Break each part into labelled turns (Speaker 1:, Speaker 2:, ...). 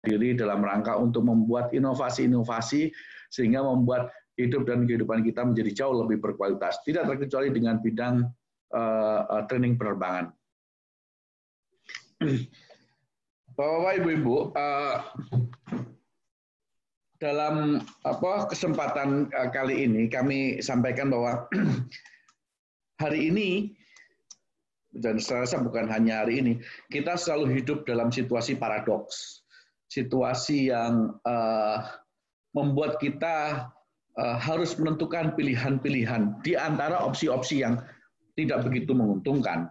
Speaker 1: diri dalam rangka untuk membuat inovasi-inovasi sehingga membuat hidup dan kehidupan kita menjadi jauh lebih berkualitas. Tidak terkecuali dengan bidang training penerbangan. Bapak Ibu, dalam kesempatan kali ini kami sampaikan bahwa hari ini, dan saya rasa bukan hanya hari ini, kita selalu hidup dalam situasi paradoks. Situasi yang membuat kita harus menentukan pilihan-pilihan di antara opsi-opsi yang tidak begitu menguntungkan.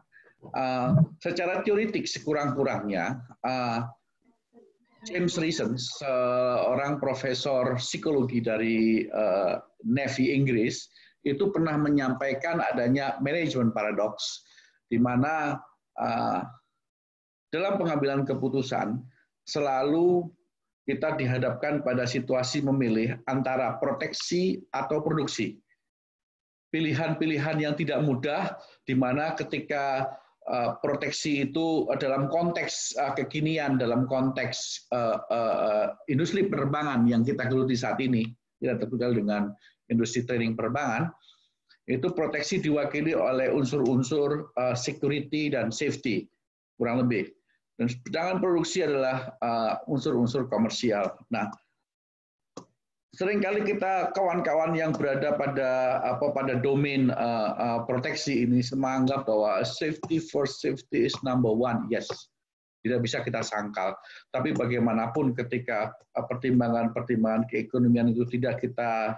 Speaker 1: Secara teoretik sekurang-kurangnya, James Reason, seorang profesor psikologi dari Navy Inggris, itu pernah menyampaikan adanya management paradox, di mana dalam pengambilan keputusan selalu kita dihadapkan pada situasi memilih antara proteksi atau produksi. Pilihan-pilihan yang tidak mudah, di mana ketika proteksi itu dalam konteks kekinian, dalam konteks industri penerbangan yang kita geluti saat ini, tidak terkecuali dengan industri training penerbangan, itu proteksi diwakili oleh unsur-unsur security dan safety, kurang lebih. Dan sedangkan produksi adalah unsur-unsur komersial. Nah, seringkali kita kawan-kawan yang berada pada domain proteksi ini menganggap bahwa safety first, safety is number one. Yes, tidak bisa kita sangkal. Tapi bagaimanapun ketika pertimbangan-pertimbangan keekonomian itu tidak kita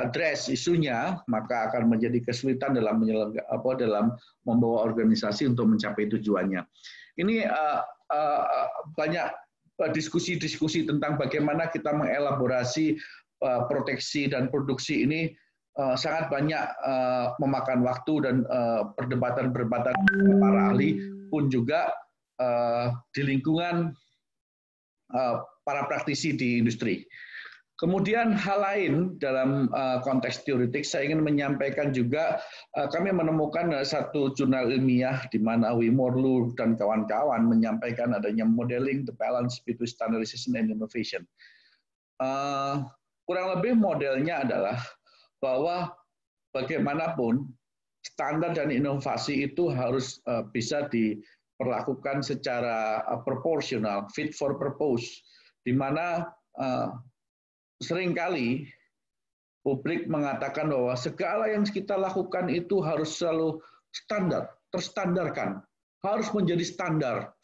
Speaker 1: address isunya, maka akan menjadi kesulitan dalam membawa organisasi untuk mencapai tujuannya. Ini banyak diskusi-diskusi tentang bagaimana kita mengelaborasi proteksi dan produksi ini sangat banyak memakan waktu, dan perdebatan-perdebatan para ahli pun juga di lingkungan para praktisi di industri. Kemudian hal lain dalam konteks teoretik, saya ingin menyampaikan juga kami menemukan satu jurnal ilmiah di mana Wimor, Lu, dan kawan-kawan menyampaikan adanya modeling the balance between standardization and innovation. Kurang lebih modelnya adalah bahwa bagaimanapun standar dan inovasi itu harus bisa diperlakukan secara proporsional, fit for purpose, di mana seringkali publik mengatakan bahwa segala yang kita lakukan itu harus selalu terstandarkan, harus menjadi standar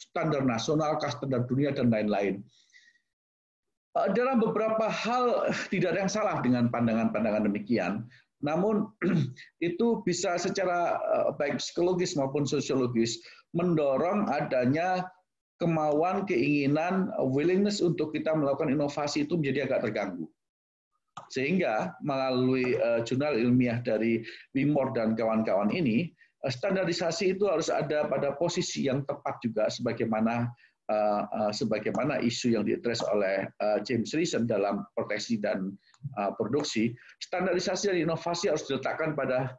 Speaker 1: nasional, standar dunia, dan lain-lain. Dalam beberapa hal tidak ada yang salah dengan pandangan-pandangan demikian, namun itu bisa secara baik psikologis maupun sosiologis mendorong adanya kemauan, keinginan, willingness untuk kita melakukan inovasi itu menjadi agak terganggu. Sehingga melalui jurnal ilmiah dari Wimor dan kawan-kawan ini, standarisasi itu harus ada pada posisi yang tepat juga, sebagaimana isu yang diadres oleh James Reason dalam proteksi dan produksi. Standarisasi dan inovasi harus diletakkan pada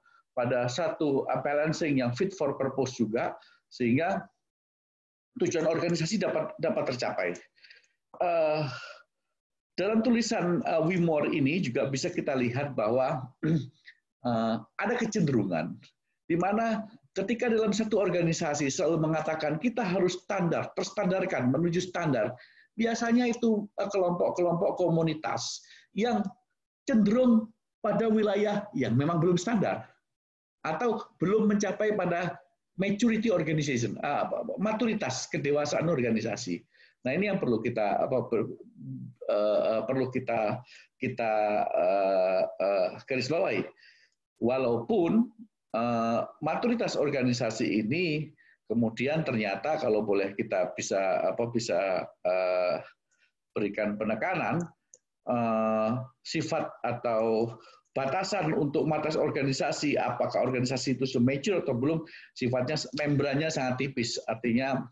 Speaker 1: satu balancing yang fit for purpose juga, sehingga tujuan organisasi dapat tercapai. Dalam tulisan Wimor ini juga bisa kita lihat bahwa ada kecenderungan di mana ketika dalam satu organisasi selalu mengatakan kita harus terstandarkan, menuju standar, biasanya itu kelompok-kelompok komunitas yang cenderung pada wilayah yang memang belum standar atau belum mencapai pada maturity organization, maturitas kedewasaan organisasi. Nah, ini yang perlu kita garis bawahi. Walaupun maturitas organisasi ini kemudian ternyata kalau boleh kita bisa berikan penekanan, sifat atau batasan untuk maturitas organisasi, apakah organisasi itu mature atau belum, sifatnya membrannya sangat tipis, artinya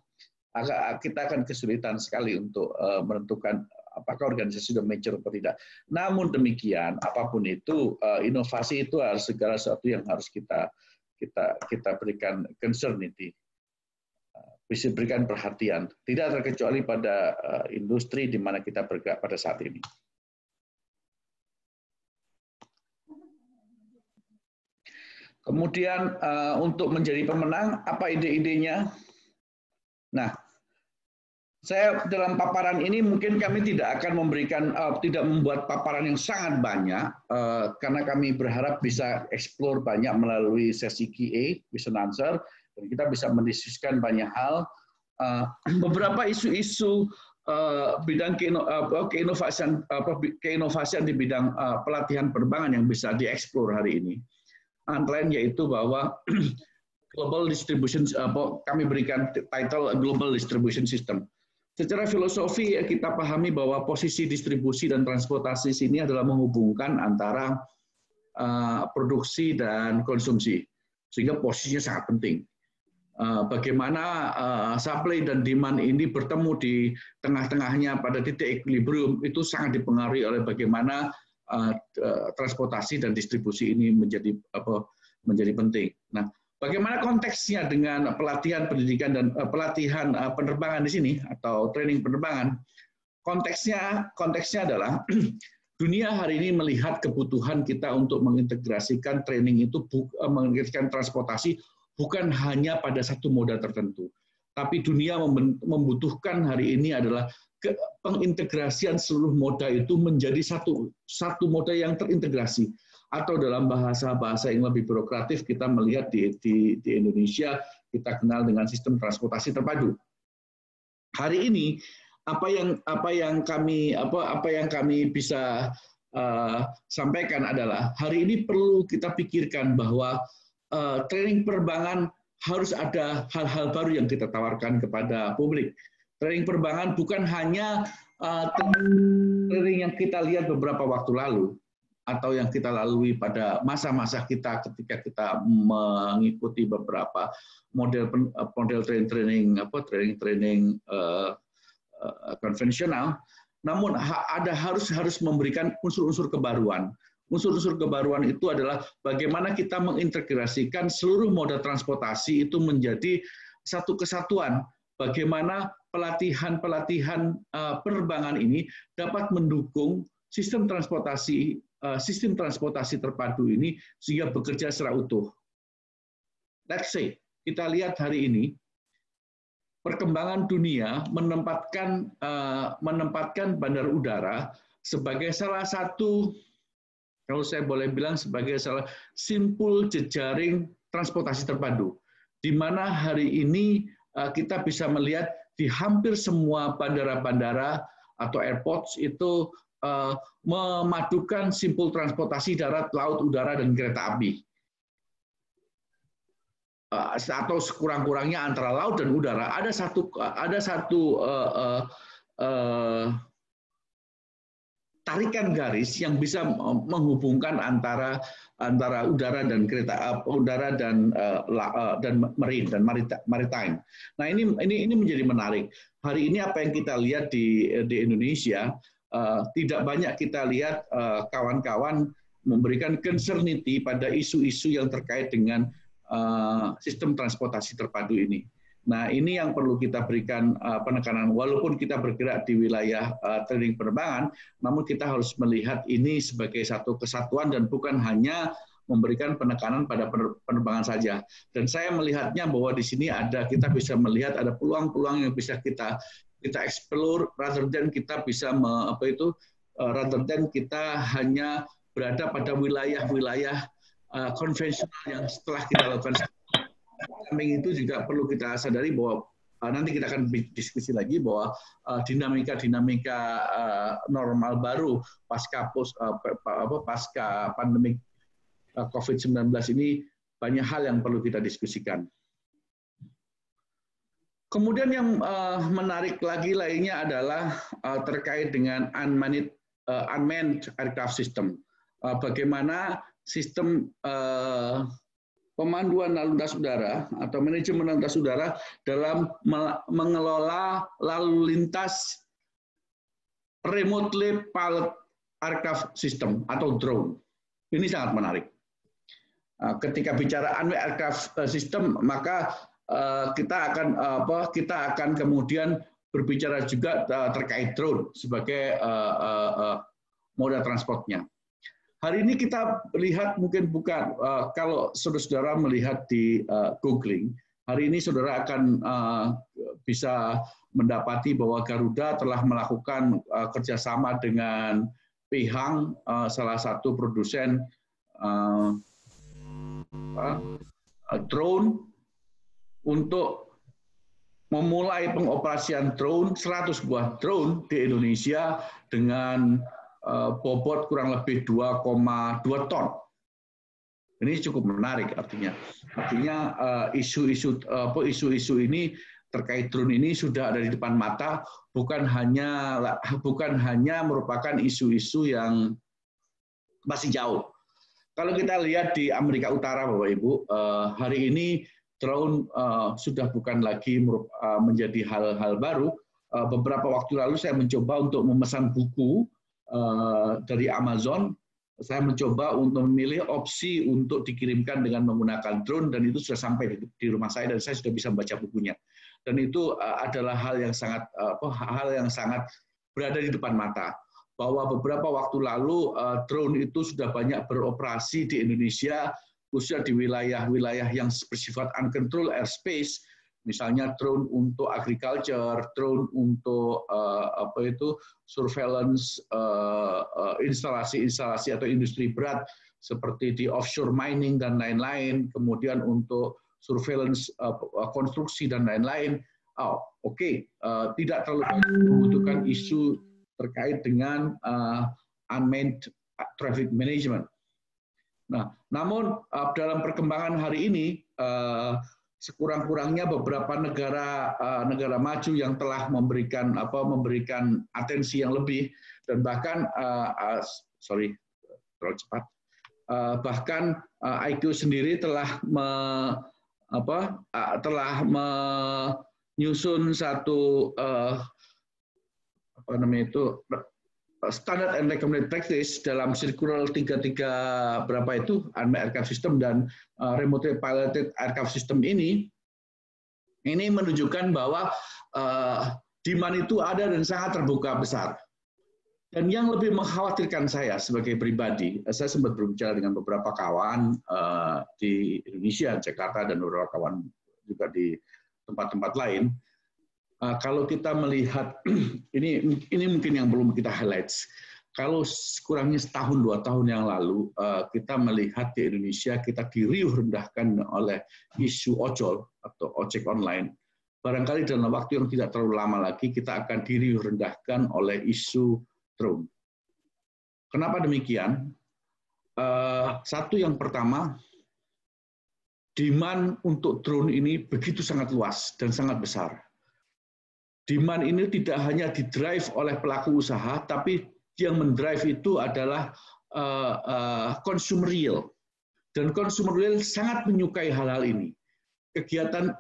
Speaker 1: kita akan kesulitan sekali untuk menentukan apakah organisasi sudah mature atau tidak. Namun demikian, apapun itu, inovasi itu harus segala sesuatu yang harus kita berikan concern itu. bisa berikan perhatian, tidak terkecuali pada industri di mana kita bergerak pada saat ini. Kemudian untuk menjadi pemenang, apa ide-idenya? Nah, saya dalam paparan ini mungkin kami tidak akan memberikan, tidak membuat paparan yang sangat banyak, karena kami berharap bisa explore banyak melalui sesi Q&A, question answer, dan kita bisa mendiskusikan banyak hal. Beberapa isu-isu bidang keinovasian di bidang pelatihan penerbangan yang bisa dieksplor hari ini. Antara lain yaitu bahwa global distribution, kami berikan title global distribution system. Secara filosofi kita pahami bahwa posisi distribusi dan transportasi sini adalah menghubungkan antara produksi dan konsumsi, sehingga posisinya sangat penting. Bagaimana supply dan demand ini bertemu di tengah-tengahnya pada titik equilibrium itu sangat dipengaruhi oleh bagaimana transportasi dan distribusi ini menjadi penting. Nah, bagaimana konteksnya dengan pelatihan pendidikan dan pelatihan penerbangan di sini atau training penerbangan? Konteksnya adalah dunia hari ini melihat kebutuhan kita untuk mengintegrasikan training itu, mengintegrasikan transportasi bukan hanya pada satu moda tertentu, tapi dunia membutuhkan hari ini adalah pengintegrasian seluruh moda itu menjadi satu moda yang terintegrasi, atau dalam bahasa yang lebih birokratif kita melihat di Indonesia kita kenal dengan sistem transportasi terpadu. Hari ini apa yang kami bisa sampaikan adalah hari ini perlu kita pikirkan bahwa training penerbangan harus ada hal-hal baru yang kita tawarkan kepada publik. Training penerbangan bukan hanya training yang kita lihat beberapa waktu lalu atau yang kita lalui pada masa-masa kita ketika kita mengikuti beberapa model training konvensional, namun harus memberikan unsur-unsur kebaruan. Unsur-unsur kebaruan itu adalah bagaimana kita mengintegrasikan seluruh moda transportasi itu menjadi satu kesatuan. Bagaimana pelatihan penerbangan ini dapat mendukung sistem transportasi terpadu ini sehingga bekerja secara utuh. Let's say kita lihat hari ini perkembangan dunia menempatkan bandar udara sebagai salah satu, kalau saya boleh bilang, sebagai salah simpul jejaring transportasi terpadu, di mana hari ini kita bisa melihat di hampir semua bandara-bandara atau airports itu memadukan simpul transportasi darat, laut, udara, dan kereta api. Atau sekurang-kurangnya antara laut dan udara ada satu tarikan garis yang bisa menghubungkan antara udara dan kereta udara dan marine dan maritime. Nah, ini menjadi menarik. Hari ini apa yang kita lihat di Indonesia, tidak banyak kita lihat kawan-kawan memberikan concernity pada isu-isu yang terkait dengan sistem transportasi terpadu ini. Nah, ini yang perlu kita berikan penekanan. Walaupun kita bergerak di wilayah training penerbangan, namun kita harus melihat ini sebagai satu kesatuan dan bukan hanya memberikan penekanan pada penerbangan saja. Dan saya melihatnya bahwa di sini kita bisa melihat ada peluang-peluang yang bisa kita explore, rather than kita bisa rather than kita hanya berada pada wilayah-wilayah konvensional yang setelah kita lakukan. Samping itu juga perlu kita sadari bahwa nanti kita akan diskusi lagi bahwa dinamika normal baru pasca pandemi COVID-19 ini banyak hal yang perlu kita diskusikan. Kemudian yang menarik lagi lainnya adalah terkait dengan unmanned aircraft system. Bagaimana sistem pemanduan lalu lintas udara atau manajemen lalu lintas udara dalam mengelola lalu lintas remotely pilot aircraft system atau drone. Ini sangat menarik. Ketika bicara unmanned aircraft system, maka kita akan kemudian berbicara juga terkait drone sebagai moda transportnya. Hari ini kita lihat mungkin bukan kalau saudara-saudara melihat di googling, hari ini saudara akan bisa mendapati bahwa Garuda telah melakukan kerjasama dengan Pihang, salah satu produsen drone, untuk memulai pengoperasian drone, 100 buah drone di Indonesia dengan bobot kurang lebih 2,2 ton. Ini cukup menarik artinya. Isu-isu ini terkait drone ini sudah ada di depan mata, bukan hanya merupakan isu-isu yang masih jauh. Kalau kita lihat di Amerika Utara, Bapak Ibu, hari ini drone sudah bukan lagi menjadi hal-hal baru. Beberapa waktu lalu saya mencoba untuk memesan buku dari Amazon. Saya mencoba untuk memilih opsi untuk dikirimkan dengan menggunakan drone, dan itu sudah sampai di rumah saya dan saya sudah bisa membaca bukunya. Dan itu adalah hal yang sangat berada di depan mata. Bahwa beberapa waktu lalu drone itu sudah banyak beroperasi di Indonesia, khususnya di wilayah-wilayah yang bersifat uncontrolled airspace, misalnya drone untuk agriculture, drone untuk surveillance instalasi-instalasi atau industri berat seperti di offshore mining dan lain-lain, kemudian untuk surveillance konstruksi dan lain-lain. Tidak terlalu membutuhkan isu terkait dengan unmanned traffic management. Nah, namun dalam perkembangan hari ini, sekurang-kurangnya beberapa negara maju yang telah memberikan atensi yang lebih, dan bahkan bahkan IQ sendiri telah menyusun satu standard and recommended practice dalam Circular 33 berapa itu unmanned aircraft system dan remotely piloted aircraft system ini menunjukkan bahwa demand itu ada dan sangat terbuka besar. Dan yang lebih mengkhawatirkan saya sebagai pribadi, saya sempat berbicara dengan beberapa kawan di Indonesia, Jakarta, dan beberapa kawan juga di tempat-tempat lain. Kalau kita melihat ini mungkin yang belum kita highlights. Kalau kurangnya setahun 2 tahun yang lalu kita melihat di Indonesia kita diriuh rendahkan oleh isu ojol atau ojek online. Barangkali dalam waktu yang tidak terlalu lama lagi kita akan diriuh rendahkan oleh isu drone. Kenapa demikian? Satu, yang pertama, demand untuk drone ini begitu sangat luas dan sangat besar. Demand ini tidak hanya didrive oleh pelaku usaha, tapi yang mendrive itu adalah consumer real. Dan consumer real sangat menyukai hal-hal ini. Kegiatan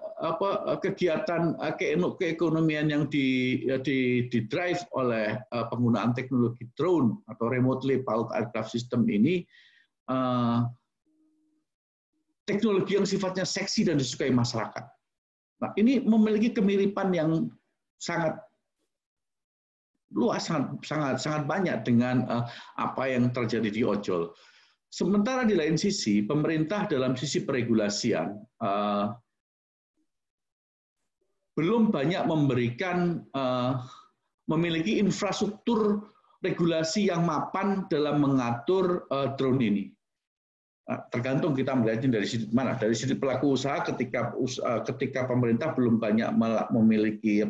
Speaker 1: keekonomian yang didrive oleh penggunaan teknologi drone atau remotely piloted aircraft system ini, teknologi yang sifatnya seksi dan disukai masyarakat. Nah, ini memiliki kemiripan yang sangat luas, sangat banyak dengan apa yang terjadi di ojol. Sementara di lain sisi, pemerintah dalam sisi peregulasian belum banyak memberikan memiliki infrastruktur regulasi yang mapan dalam mengatur drone ini. Tergantung kita melihatnya dari sisi mana. Dari sisi pelaku usaha, ketika pemerintah belum banyak memiliki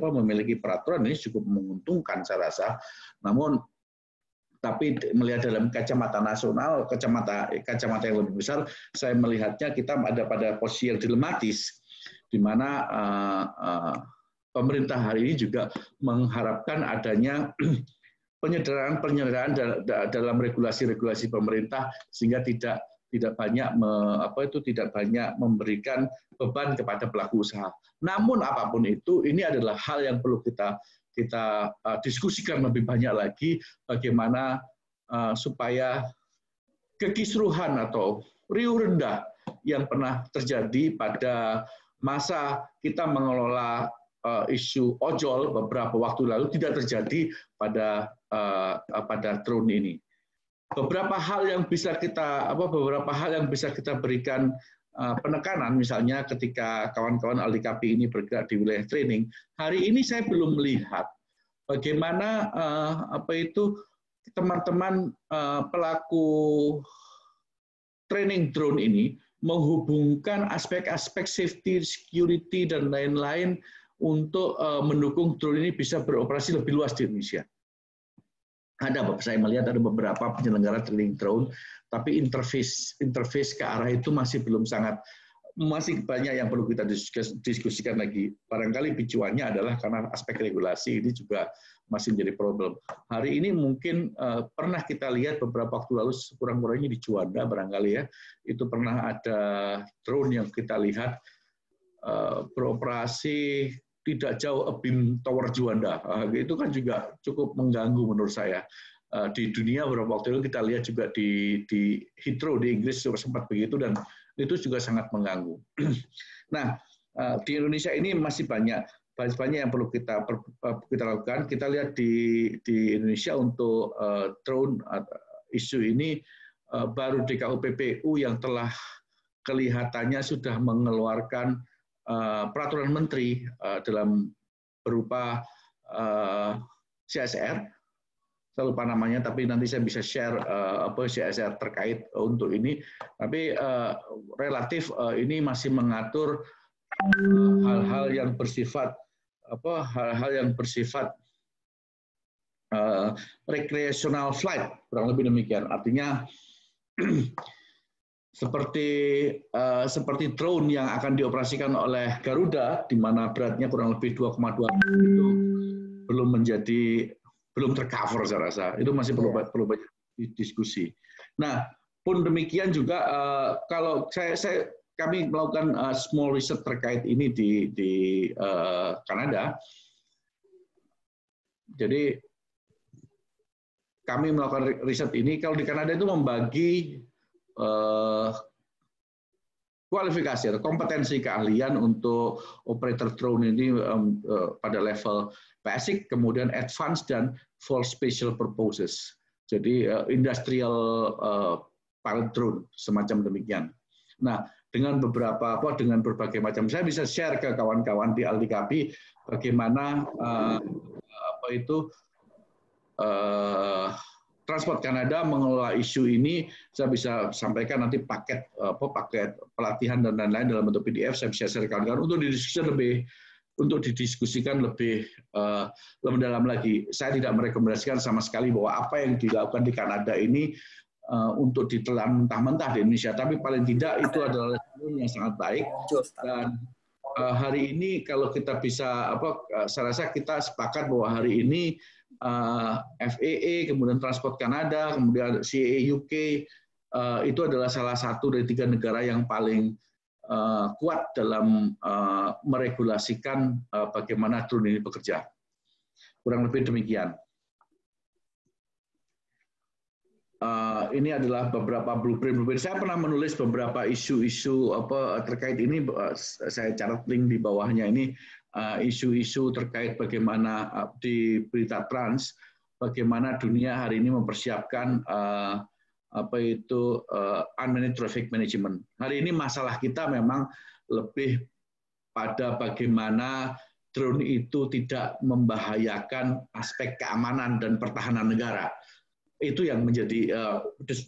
Speaker 1: peraturan, ini cukup menguntungkan saya rasa. Namun tapi melihat dalam kacamata nasional, kacamata yang lebih besar, saya melihatnya kita ada pada posisi yang dilematis, di mana pemerintah hari ini juga mengharapkan adanya penyederhanaan dalam regulasi-regulasi pemerintah sehingga tidak banyak memberikan beban kepada pelaku usaha. Namun apapun itu, ini adalah hal yang perlu kita diskusikan lebih banyak lagi, bagaimana supaya kekisruhan atau riuh rendah yang pernah terjadi pada Masa kita mengelola isu ojol beberapa waktu lalu tidak terjadi pada drone ini. Beberapa hal yang bisa kita berikan penekanan, misalnya ketika kawan-kawan Aldikapi ini bergerak di wilayah training, hari ini saya belum melihat bagaimana teman-teman pelaku training drone ini menghubungkan aspek-aspek safety, security, dan lain-lain untuk mendukung drone ini bisa beroperasi lebih luas di Indonesia. Saya melihat ada beberapa penyelenggara training drone, tapi interface ke arah itu masih banyak yang perlu kita diskusikan lagi. Barangkali picuannya adalah karena aspek regulasi ini juga masih menjadi problem. Hari ini mungkin pernah kita lihat beberapa waktu lalu kurang-kurangnya di Juanda barangkali ya, itu pernah ada drone yang kita lihat beroperasi tidak jauh Abim Tower Juanda. Itu kan juga cukup mengganggu menurut saya. Di dunia beberapa waktu itu kita lihat juga di Heathrow di Inggris juga sempat begitu, dan itu juga sangat mengganggu. Nah, di Indonesia ini masih banyak yang perlu kita lakukan. Kita lihat di Indonesia untuk drone isu ini baru DKUPPU yang telah kelihatannya sudah mengeluarkan peraturan menteri dalam berupa CSR, saya lupa namanya, tapi nanti saya bisa share CSR terkait untuk ini. Tapi relatif ini masih mengatur hal-hal yang bersifat recreational flight, kurang lebih demikian. Artinya seperti drone yang akan dioperasikan oleh Garuda, di mana beratnya kurang lebih 2,2 itu belum tercover, saya rasa. Itu masih perlu banyak diskusi. Nah, pun demikian juga kalau kami melakukan small research terkait ini di Kanada. Jadi kami melakukan riset ini, kalau di Kanada itu membagi kualifikasi atau kompetensi keahlian untuk operator drone ini pada level basic, kemudian advanced, dan for special purposes. Jadi industrial pilot drone semacam demikian. Nah, dengan berbagai macam, saya bisa share ke kawan-kawan di Aldikapi bagaimana Transport Kanada mengelola isu ini. Saya bisa sampaikan nanti paket pelatihan dan lain-lain dalam bentuk PDF. Saya bisa share kawan-kawan untuk didiskusikan lebih dalam lagi. Saya tidak merekomendasikan sama sekali bahwa apa yang dilakukan di Kanada ini untuk ditelan mentah-mentah di Indonesia, tapi paling tidak itu adalah yang sangat baik. Dan hari ini kalau kita bisa saya rasa kita sepakat bahwa hari ini FAA, kemudian Transport Kanada, kemudian CAA UK, itu adalah salah satu dari 3 negara yang paling kuat dalam meregulasikan bagaimana drone ini bekerja. Kurang lebih demikian. Ini adalah beberapa blueprint. Saya pernah menulis beberapa isu-isu terkait ini. Saya catat link di bawahnya ini. Isu-isu terkait bagaimana di berita Trans, bagaimana dunia hari ini mempersiapkan unmanaged traffic management. Hari ini masalah kita memang lebih pada bagaimana drone itu tidak membahayakan aspek keamanan dan pertahanan negara. Itu yang menjadi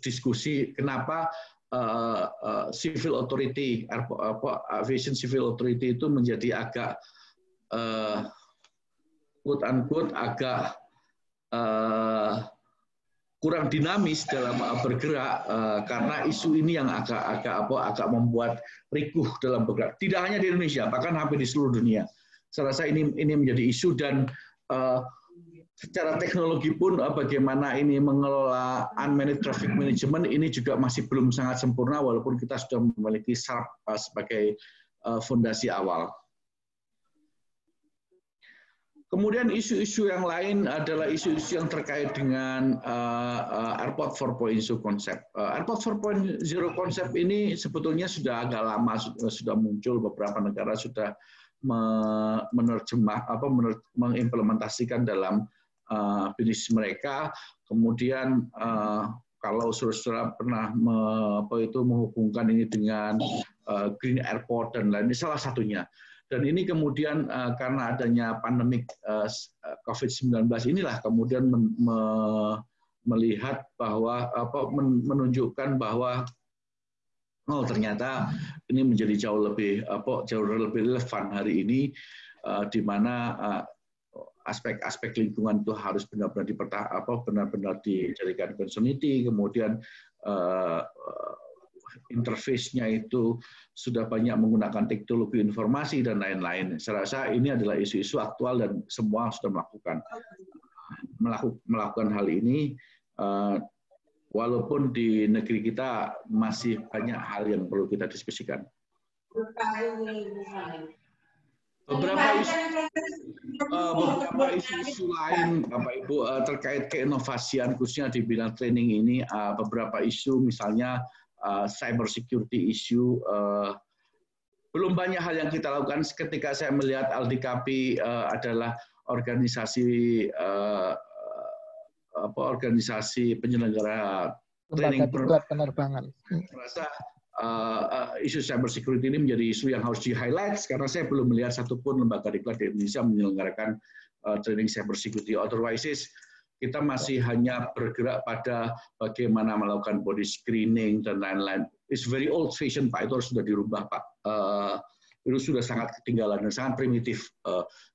Speaker 1: diskusi kenapa civil authority, aviation civil authority itu menjadi agak quote unquote agak kurang dinamis dalam bergerak karena isu ini yang agak membuat rikuh dalam bergerak. Tidak hanya di Indonesia, bahkan hampir di seluruh dunia. Saya rasa ini menjadi isu, dan secara teknologi pun bagaimana ini mengelola unmanaged traffic management ini juga masih belum sangat sempurna, walaupun kita sudah memiliki SARP sebagai fondasi awal. Kemudian isu-isu yang lain adalah isu-isu yang terkait dengan Airport 4.0 konsep. Airport 4.0 konsep ini sebetulnya sudah agak lama sudah muncul, beberapa negara sudah mengimplementasikan dalam bisnis mereka. Kemudian kalau saudara pernah menghubungkan ini dengan Green Airport dan lain, ini salah satunya. Dan ini kemudian karena adanya pandemik COVID-19 inilah kemudian melihat bahwa menunjukkan bahwa ternyata ini menjadi jauh lebih relevan hari ini, di mana aspek-aspek lingkungan itu harus benar-benar benar-benar dijadikan concernity, kemudian interface-nya itu sudah banyak menggunakan teknologi informasi dan lain-lain. Saya rasa ini adalah isu-isu aktual dan semua sudah melakukan hal ini, walaupun di negeri kita masih banyak hal yang perlu kita diskusikan. Beberapa isu lain, Bapak Ibu, terkait keinovasian khususnya di bidang training ini, beberapa isu misalnya cyber security issue, belum banyak hal yang kita lakukan. Ketika saya melihat Aldikapi adalah organisasi organisasi penyelenggara training
Speaker 2: penerbangan.
Speaker 1: Merasa isu cyber security ini menjadi isu yang harus di-highlight karena saya belum melihat satupun lembaga diklat di Indonesia menyelenggarakan training cyber security. Otherwise, kita masih hanya bergerak pada bagaimana melakukan body screening dan lain-lain. It's very old fashion, Pak. Itu harus sudah dirubah, Pak. Itu sudah sangat ketinggalan dan sangat primitif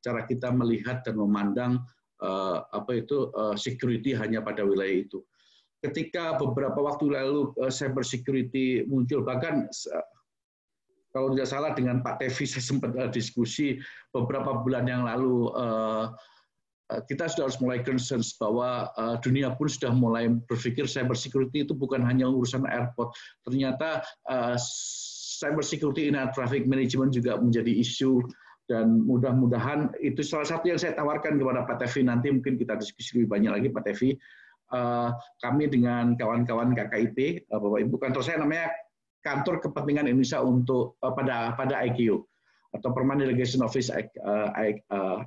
Speaker 1: cara kita melihat dan memandang security hanya pada wilayah itu. Ketika beberapa waktu lalu cyber security muncul, bahkan kalau tidak salah dengan Pak Tevi saya sempat diskusi beberapa bulan yang lalu, kita sudah harus mulai concern bahwa dunia pun sudah mulai berpikir cyber security itu bukan hanya urusan airport. Ternyata cyber security in air traffic management juga menjadi isu, dan mudah-mudahan itu salah satu yang saya tawarkan kepada Pak Tevi. Nanti mungkin kita diskusi lebih banyak lagi, Pak Tevi. Kami dengan kawan-kawan KKIP, Bapak Ibu, kantor saya namanya Kantor Kepentingan Indonesia untuk pada IQ atau Permanent Delegation Office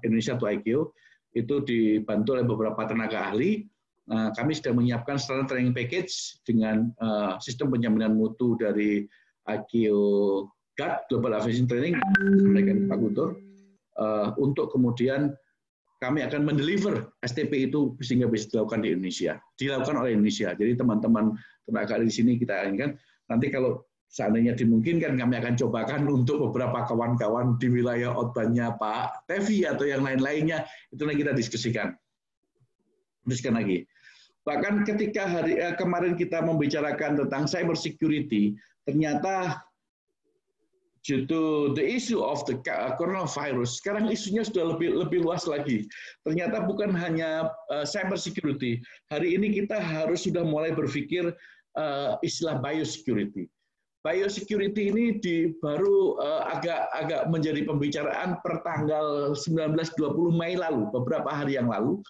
Speaker 1: Indonesia to IQ. Itu dibantu oleh beberapa tenaga ahli. Kami sudah menyiapkan standar training package dengan sistem penjaminan mutu dari IQ GAT, Global Aviation Training, mereka Pak Guntur, untuk kemudian kami akan mendeliver STP itu sehingga bisa dilakukan di Indonesia, dilakukan oleh Indonesia. Jadi teman-teman tenaga ahli di sini kita inginkan, nanti kalau seandainya dimungkinkan kami akan cobakan untuk beberapa kawan-kawan di wilayah outbound-nya Pak Tevi atau yang lain-lainnya, itu yang kita diskusikan. Diskusikan lagi. Bahkan ketika kemarin kita membicarakan tentang cyber security, ternyata due to the issue of the coronavirus, sekarang isunya sudah lebih luas lagi. Ternyata bukan hanya cyber security. Hari ini kita harus sudah mulai berpikir istilah biosecurity. Biosecurity ini baru agak menjadi pembicaraan per tanggal 19-20 Mei lalu, beberapa hari yang lalu,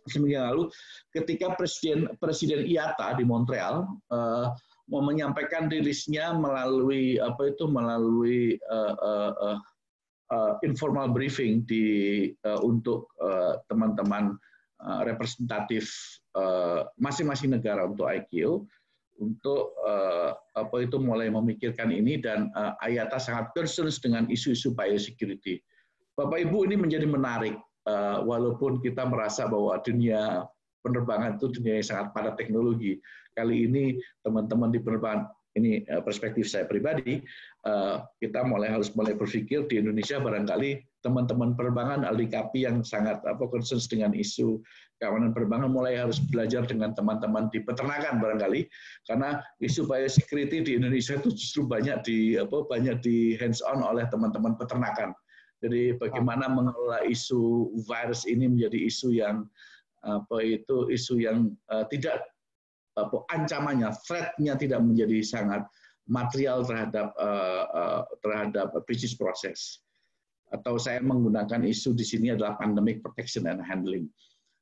Speaker 1: seminggu yang lalu, ketika Presiden IATA di Montreal mau menyampaikan rilisnya melalui informal briefing untuk teman-teman representatif masing-masing negara untuk IQ. Untuk mulai memikirkan ini, dan IATA sangat concern dengan isu-isu biosecurity. Bapak Ibu, ini menjadi menarik walaupun kita merasa bahwa dunia penerbangan itu dunia yang sangat padat teknologi. Kali ini teman-teman di penerbangan, ini perspektif saya pribadi, kita harus mulai berpikir di Indonesia barangkali teman-teman penerbangan Aldikapi yang sangat concern dengan isu keamanan penerbangan mulai harus belajar dengan teman-teman di peternakan barangkali, karena isu biosecurity di Indonesia itu justru banyak di hands on oleh teman-teman peternakan. Jadi bagaimana mengelola isu virus ini menjadi isu yang tidak ancamannya, threat-nya tidak menjadi sangat material terhadap bisnis proses. atau saya menggunakan isu di sini adalah pandemic protection and handling.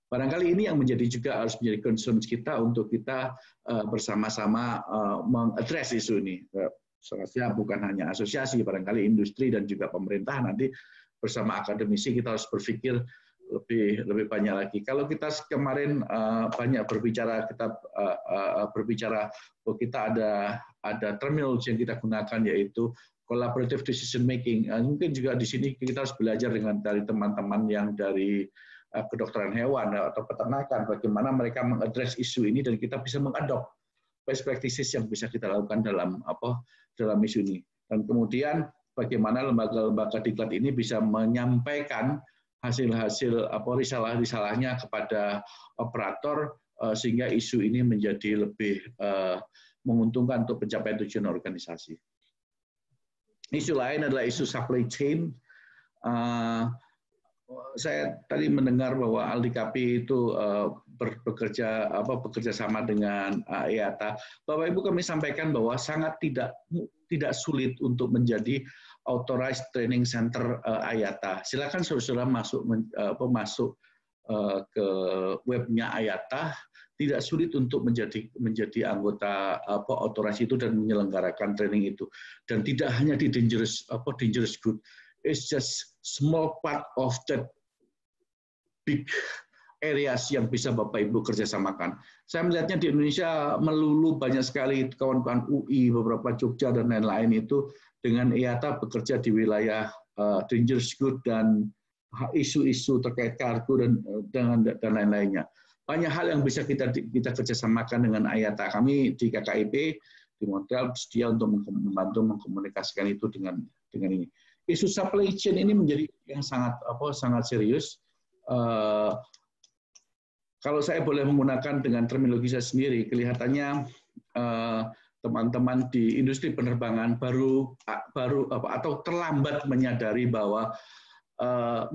Speaker 1: Barangkali ini yang menjadi juga harus menjadi concern kita untuk kita bersama-sama mengadres isu ini. Seharusnya bukan hanya asosiasi, barangkali industri dan juga pemerintah nanti bersama akademisi kita harus berpikir lebih banyak lagi. Kalau kita kemarin banyak berbicara, bahwa kita ada terminologi yang kita gunakan yaitu collaborative decision making. Mungkin juga di sini kita harus belajar dari teman-teman yang dari kedokteran hewan atau peternakan, bagaimana mereka mengadres isu ini dan kita bisa mengadop best practices yang bisa kita lakukan dalam isu ini. Dan kemudian bagaimana lembaga-lembaga diklat ini bisa menyampaikan hasil-hasil risalah-risalahnya kepada operator sehingga isu ini menjadi lebih menguntungkan untuk pencapaian tujuan organisasi. Isu lain adalah isu supply chain. Saya tadi mendengar bahwa Aldikapi itu bekerja sama dengan IATA. Bapak Ibu, kami sampaikan bahwa sangat tidak sulit untuk menjadi authorized training center IATA. Silakan saudara masuk ke webnya IATA. Tidak sulit untuk menjadi anggota authorized itu dan menyelenggarakan training itu. Dan tidak hanya di dangerous good. It's just small part of that big areas yang bisa Bapak Ibu kerjasamakan. Saya melihatnya di Indonesia melulu banyak sekali kawan-kawan UI, beberapa Jogja dan lain-lain itu dengan IATA bekerja di wilayah dangerous good dan isu-isu terkait kargo dan lain-lainnya. Banyak hal yang bisa kita kerjasamakan dengan IATA. Kami di KKIP di Montreal bersedia untuk membantu mengkomunikasikan itu dengan ini. Isu supply chain ini menjadi yang sangat serius. Kalau saya boleh menggunakan dengan terminologi saya sendiri, kelihatannya teman-teman di industri penerbangan baru atau terlambat menyadari bahwa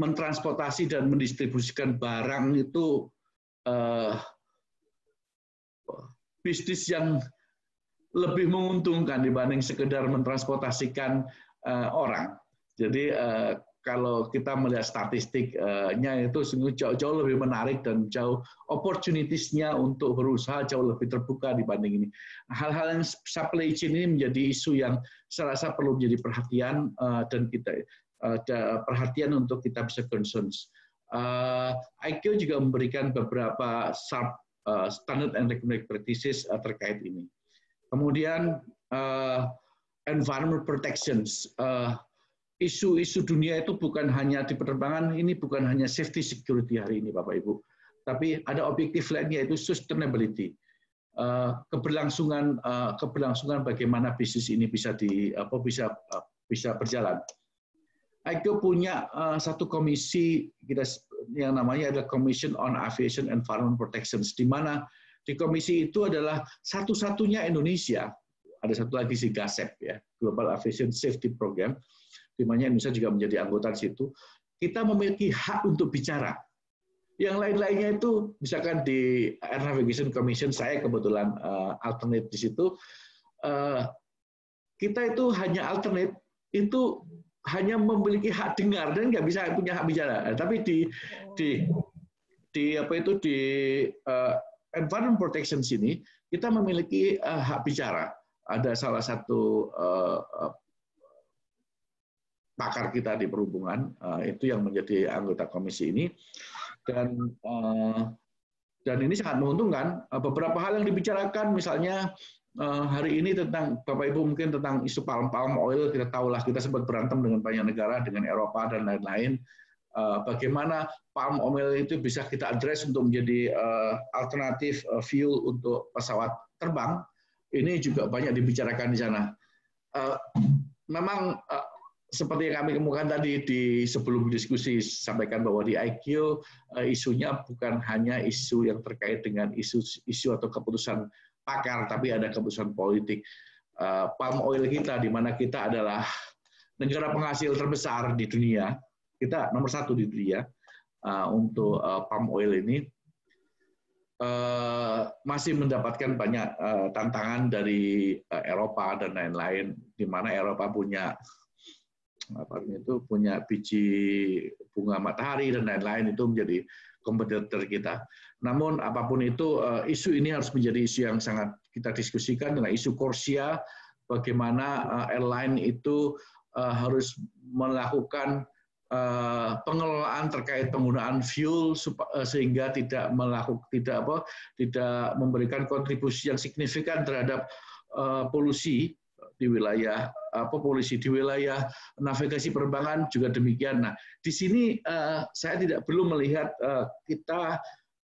Speaker 1: mentransportasi dan mendistribusikan barang itu bisnis yang lebih menguntungkan dibanding sekedar mentransportasikan orang. Jadi kalau kita melihat statistiknya itu jauh lebih menarik dan jauh opportunities-nya untuk berusaha jauh lebih terbuka dibanding ini. Hal-hal yang supply chain ini menjadi isu yang saya rasa perlu menjadi perhatian dan kita perhatian untuk kita bisa concerns. IQ juga memberikan beberapa standard and recommended practices terkait ini. Kemudian environment protections. Isu-isu dunia itu bukan hanya di penerbangan, ini bukan hanya safety security hari ini, Bapak Ibu, tapi ada objektif lainnya yaitu sustainability, keberlangsungan bagaimana bisnis ini bisa berjalan. ICAO punya satu komisi yang namanya adalah Commission on Aviation Environment Protection, di mana di komisi itu adalah satu-satunya Indonesia, ada satu lagi si GASEP ya, Global Aviation Safety Program, di mana Indonesia juga menjadi anggota di situ. Kita memiliki hak untuk bicara. Yang lain-lainnya itu, misalkan di Air Navigation Commission, saya kebetulan alternate di situ, kita itu hanya alternate, itu hanya memiliki hak dengar dan nggak bisa punya hak bicara. Tapi di environment protection sini, kita memiliki hak bicara. Ada salah satu pakar kita di perhubungan itu yang menjadi anggota komisi ini dan ini sangat menguntungkan. Beberapa hal yang dibicarakan misalnya hari ini tentang Bapak Ibu mungkin tentang isu palm oil, kita tahulah kita sempat berantem dengan banyak negara, dengan Eropa dan lain-lain. Bagaimana palm oil itu bisa kita address untuk menjadi alternatif fuel untuk pesawat terbang. Ini juga banyak dibicarakan di sana. Memang seperti yang kami kemukakan tadi di sebelum diskusi, sampaikan bahwa di IQ isunya bukan hanya isu yang terkait dengan isu atau keputusan pakar, tapi ada keputusan politik. Palm oil kita, di mana kita adalah negara penghasil terbesar di dunia, kita nomor 1 di dunia untuk palm oil ini, masih mendapatkan banyak tantangan dari Eropa dan lain-lain, di mana Eropa punya itu punya biji bunga matahari dan lain-lain, itu menjadi kompetitor kita. Namun apapun itu, isu ini harus menjadi isu yang sangat kita diskusikan dengan isu Corsia, bagaimana airline itu harus melakukan pengelolaan terkait penggunaan fuel sehingga tidak memberikan kontribusi yang signifikan terhadap polusi di wilayah navigasi penerbangan juga demikian. Nah, di sini saya tidak perlu melihat kita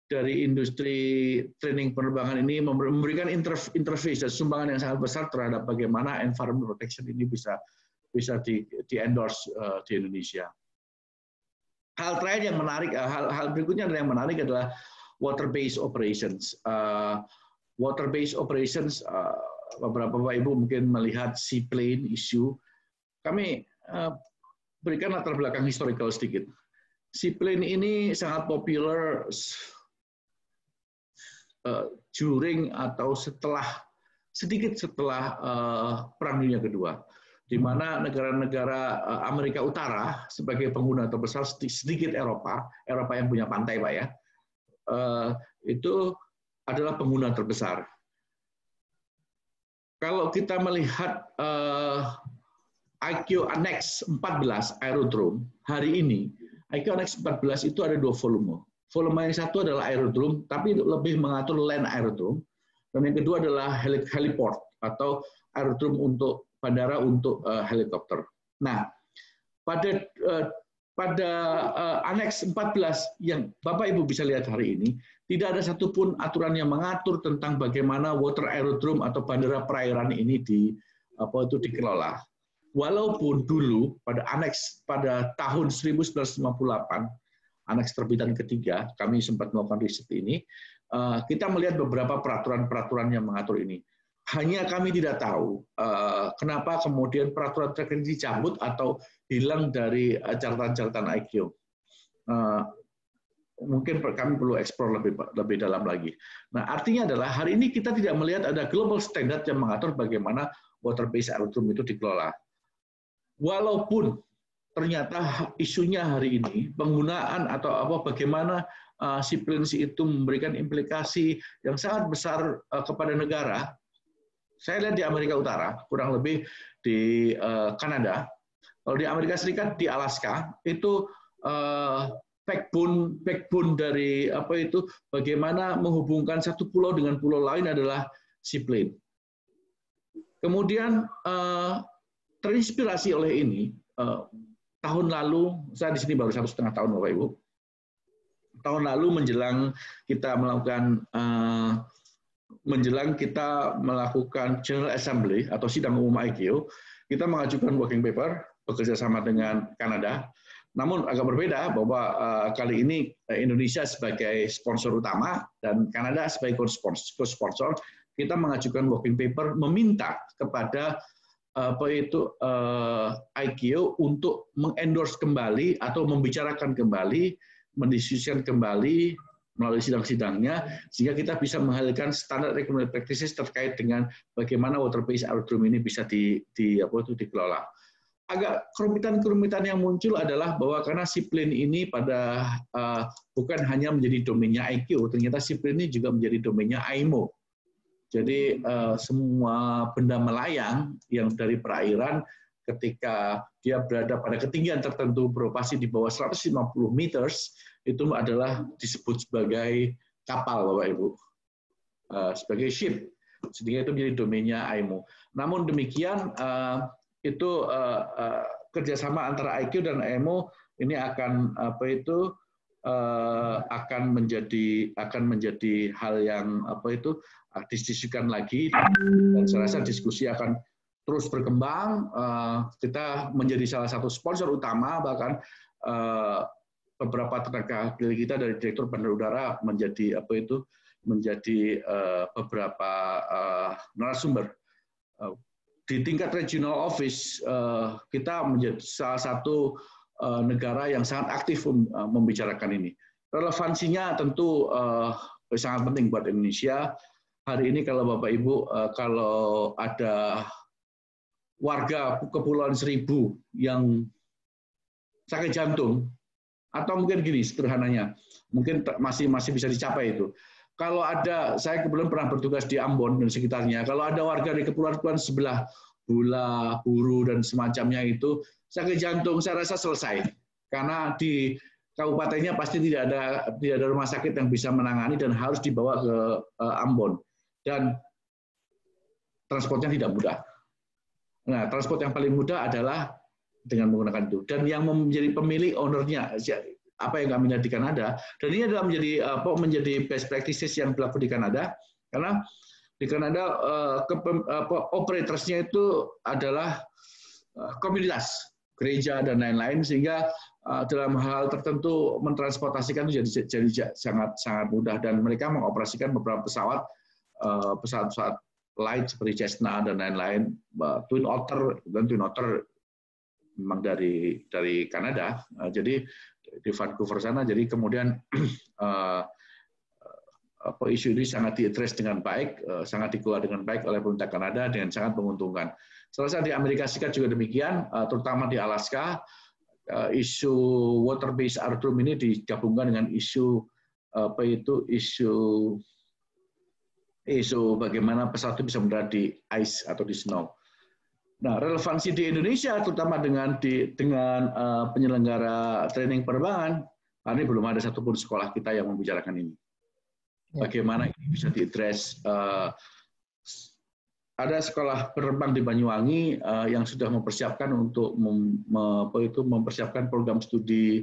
Speaker 1: dari industri training penerbangan ini memberikan interface dan sumbangan yang sangat besar terhadap bagaimana environment protection ini bisa di-endorse di Indonesia. Hal terakhir yang menarik, hal berikutnya yang menarik adalah water-based operations. Water-based operations, beberapa Bapak Ibu mungkin melihat seaplane issue. Kami berikan latar belakang historical sedikit. Seaplane ini sangat populer during atau sedikit setelah Perang Dunia Kedua, di mana negara-negara Amerika Utara sebagai pengguna terbesar, sedikit Eropa yang punya pantai, Pak ya, itu adalah pengguna terbesar. Kalau kita melihat IQ Annex 14 aerodrome hari ini, IQ Annex 14 itu ada 2 volume. Volume yang satu adalah aerodrome, tapi lebih mengatur land aerodrome, dan yang kedua adalah heliport atau aerodrome untuk bandara untuk helikopter. Nah, pada Annex 14 yang Bapak Ibu bisa lihat hari ini, tidak ada satupun aturan yang mengatur tentang bagaimana water aerodrome atau bandara perairan ini dikelola. Walaupun dulu pada tahun 1958, Annex terbitan ketiga, kami sempat melakukan riset ini, kita melihat beberapa peraturan-peraturan yang mengatur ini. Hanya kami tidak tahu kenapa kemudian peraturan ini dicabut atau hilang dari catatan-catatan IQ. Mungkin kami perlu eksplor lebih dalam lagi. Nah, artinya adalah hari ini kita tidak melihat ada global standard yang mengatur bagaimana water-based aerodrome itu dikelola. Walaupun ternyata isunya hari ini penggunaan atau bagaimana seaplane itu memberikan implikasi yang sangat besar kepada negara. Saya lihat di Amerika Utara, kurang lebih di Kanada. Kalau di Amerika Serikat, di Alaska, itu backbone dari bagaimana menghubungkan satu pulau dengan pulau lain adalah seaplane. Kemudian terinspirasi oleh ini, tahun lalu, saya di sini baru 1,5 tahun, Bapak Ibu. Tahun lalu menjelang kita melakukan General Assembly atau sidang umum ICAO, kita mengajukan working paper bekerja sama dengan Kanada. Namun agak berbeda bahwa kali ini Indonesia sebagai sponsor utama dan Kanada sebagai co-sponsor, kita mengajukan working paper meminta kepada ICAO untuk mengendorse kembali atau membicarakan kembali, mendiskusikan kembali melalui sidang-sidangnya, sehingga kita bisa menghasilkan standar recommended practices terkait dengan bagaimana water-based aerodrome ini bisa dikelola. Agak kerumitan-kerumitan yang muncul adalah bahwa karena seaplane ini bukan hanya menjadi domainnya ICAO, ternyata seaplane ini juga menjadi domainnya IMO. Jadi semua benda melayang yang dari perairan ketika dia berada pada ketinggian tertentu beroperasi di bawah 150 meters, itu adalah disebut sebagai kapal, Bapak Ibu, sebagai ship, sehingga itu menjadi domainnya IMO. Namun demikian, itu kerjasama antara ICAO dan IMO ini akan akan menjadi hal yang didiskusikan lagi, dan saya rasa diskusi akan terus berkembang. Kita menjadi salah satu sponsor utama, bahkan beberapa tenaga ahli kita dari Direktur Bandar Udara menjadi beberapa narasumber. Di tingkat regional office, kita menjadi salah satu negara yang sangat aktif membicarakan ini. Relevansinya tentu sangat penting buat Indonesia. Hari ini kalau Bapak Ibu, kalau ada warga Kepulauan Seribu yang sakit jantung, atau mungkin gini sederhananya, mungkin masih bisa dicapai itu. Kalau ada, saya kebetulan pernah bertugas di Ambon dan sekitarnya, kalau ada warga di kepulauan sebelah, Bula, Buru, dan semacamnya itu, sakit jantung saya rasa selesai. Karena di kabupatennya pasti tidak ada rumah sakit yang bisa menangani dan harus dibawa ke Ambon. Dan transportnya tidak mudah. Nah, transport yang paling mudah adalah dengan menggunakan itu. Dan yang menjadi pemilik ownernya, apa yang kami lihat di Kanada, dan ini adalah menjadi best practices yang berlaku di Kanada, karena di Kanada operatorsnya itu adalah komunitas, gereja dan lain-lain, sehingga dalam hal tertentu mentransportasikan itu jadi sangat mudah, dan mereka mengoperasikan beberapa pesawat light seperti Cessna dan lain-lain, Twin Otter memang dari Kanada, jadi di Vancouver sana. Jadi kemudian isu ini sangat diadres dengan baik, sangat dikelola dengan baik oleh pemerintah Kanada dengan sangat menguntungkan. Selesai di Amerika Serikat juga demikian, terutama di Alaska, isu water-based airdrome ini digabungkan dengan isu bagaimana pesawat itu bisa mendarat di ice atau di snow. Nah, relevansi di Indonesia, terutama dengan penyelenggara training penerbangan, ini belum ada satupun sekolah kita yang membicarakan ini. Bagaimana ini bisa diadres? Ada sekolah penerbang di Banyuwangi yang sudah mempersiapkan untuk mempersiapkan program studi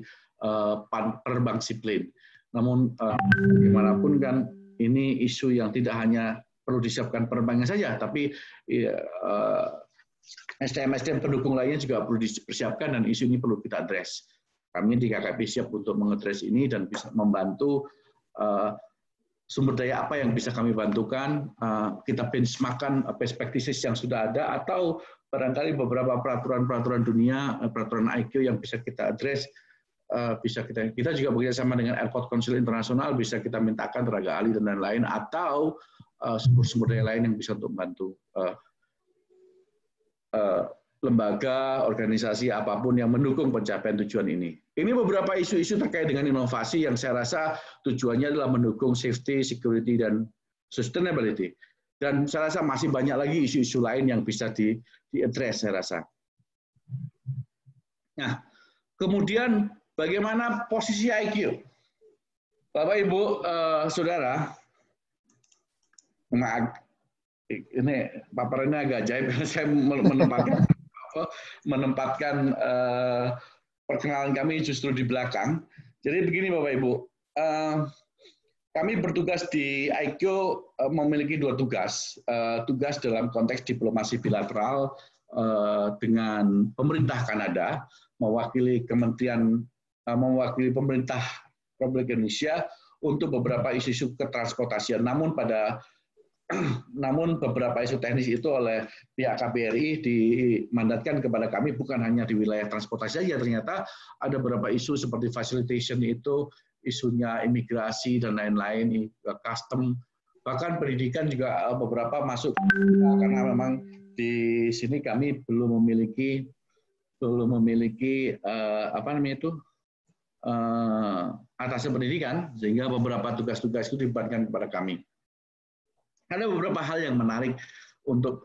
Speaker 1: penerbang seaplane. Namun, bagaimanapun kan ini isu yang tidak hanya perlu disiapkan penerbangnya saja, tapi SDM pendukung lainnya juga perlu dipersiapkan, dan isu ini perlu kita address. Kami di KKP siap untuk mengadres ini dan bisa membantu sumber daya apa yang bisa kami bantukan. Kita benchmarkkan best practices yang sudah ada, atau barangkali beberapa peraturan dunia, peraturan IQ yang bisa kita address. Kita juga bekerjasama dengan Airport Council Internasional, bisa kita mintakan tenaga ahli dan lain-lain, atau sumber daya lain yang bisa untuk membantu lembaga, organisasi apapun yang mendukung pencapaian tujuan ini. Ini beberapa isu-isu terkait dengan inovasi yang saya rasa tujuannya adalah mendukung safety, security, dan sustainability. Dan saya rasa masih banyak lagi isu-isu lain yang bisa diadres, saya rasa. Nah, kemudian bagaimana posisi IQ? Bapak, Ibu, Saudara, ini paparannya agak ajaib, saya menempatkan perkenalan kami justru di belakang. Jadi begini Bapak Ibu, kami bertugas di IQ memiliki dua tugas. Tugas dalam konteks diplomasi bilateral dengan pemerintah Kanada, mewakili pemerintah Republik Indonesia untuk beberapa isu-isu ketransportasian. Namun beberapa isu teknis itu oleh pihak KBRI dimandatkan kepada kami bukan hanya di wilayah transportasi saja, ternyata ada beberapa isu seperti facilitation itu, isunya imigrasi dan lain-lain, custom, bahkan pendidikan juga beberapa masuk, karena memang di sini kami belum memiliki atasnya pendidikan, sehingga beberapa tugas-tugas itu dibebankan kepada kami. Ada beberapa hal yang menarik untuk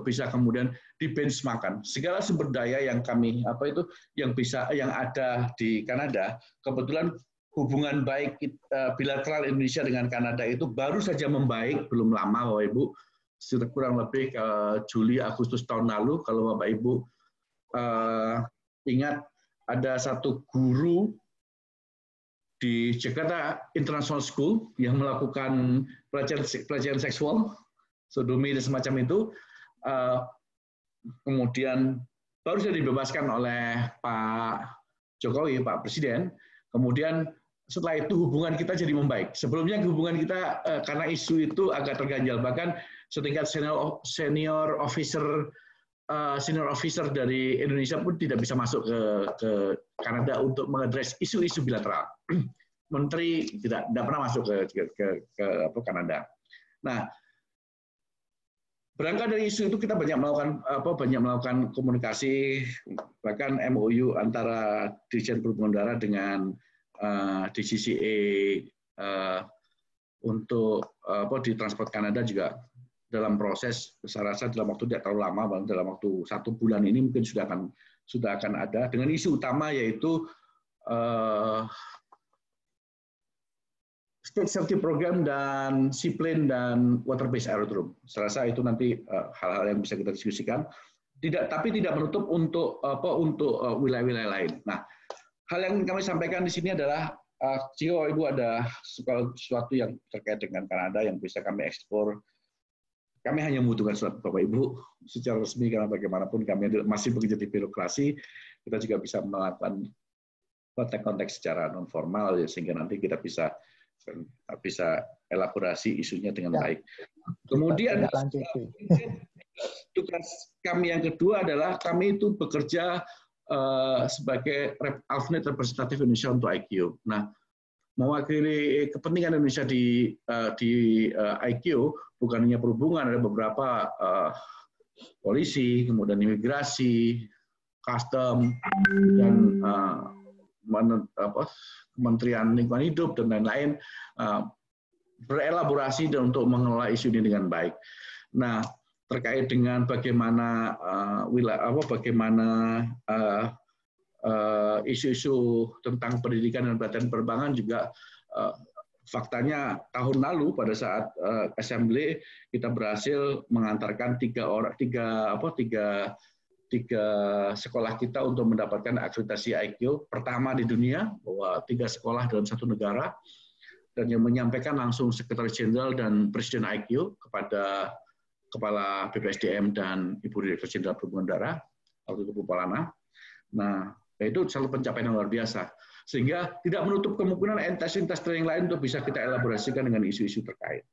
Speaker 1: bisa kemudian dibenchmarkkan. Segala sumber daya yang yang ada di Kanada, kebetulan hubungan baik bilateral Indonesia dengan Kanada itu baru saja membaik, belum lama Bapak Ibu, kurang lebih Juli Agustus tahun lalu. Kalau Bapak Ibu ingat, ada satu guru di Jakarta International School yang melakukan pelecehan seksual, sodomi dan semacam itu, kemudian baru saja dibebaskan oleh Pak Jokowi, Pak Presiden. Kemudian setelah itu hubungan kita jadi membaik. Sebelumnya hubungan kita karena isu itu agak terganjal, bahkan setingkat senior officer dari Indonesia pun tidak bisa masuk ke Kanada untuk mengadres isu-isu bilateral. Menteri tidak pernah masuk ke Kanada. Nah, Berangkat dari isu itu kita banyak melakukan komunikasi, bahkan MOU antara Dirjen Perhubungan Darat dengan DGCA untuk di Transport Kanada juga dalam proses. Saya rasa dalam waktu tidak terlalu lama, dalam waktu 1 bulan ini mungkin sudah akan ada dengan isu utama yaitu State Safety Program dan Seaplane dan Water Based Aerodrome. Saya rasa itu nanti hal-hal yang bisa kita diskusikan. Tapi tidak menutup untuk wilayah-wilayah lain. Nah, hal yang kami sampaikan di sini adalah jika Ibu ada sesuatu yang terkait dengan Kanada yang bisa kami eksplor, kami hanya membutuhkan surat Bapak Ibu secara resmi karena bagaimanapun kami masih bekerja di birokrasi, kita juga bisa melakukan kontak-kontak secara non formal sehingga nanti kita bisa elaborasi isunya dengan baik. Kemudian tugas kami yang kedua adalah kami itu bekerja sebagai alternate representatif Indonesia untuk IQ. Nah, mewakili kepentingan Indonesia di IQ bukan hanya perhubungan, ada beberapa polisi, kemudian imigrasi, custom, dan Kementerian Lingkungan Hidup dan lain-lain berelaborasi dan untuk mengelola isu ini dengan baik. Nah, terkait dengan bagaimana isu-isu tentang pendidikan dan pelatihan penerbangan juga faktanya tahun lalu pada saat assembly kita berhasil mengantarkan tiga sekolah kita untuk mendapatkan akreditasi IQ pertama di dunia, bahwa 3 sekolah dalam 1 negara, dan yang menyampaikan langsung Sekretaris Jenderal dan Presiden IQ kepada Kepala BPSDM dan Ibu Direktur Jenderal Perhubungan Darat, waktu itu Bu Palana. Nah, itu satu pencapaian yang luar biasa. Sehingga tidak menutup kemungkinan industri lain untuk bisa kita elaborasikan dengan isu-isu terkait.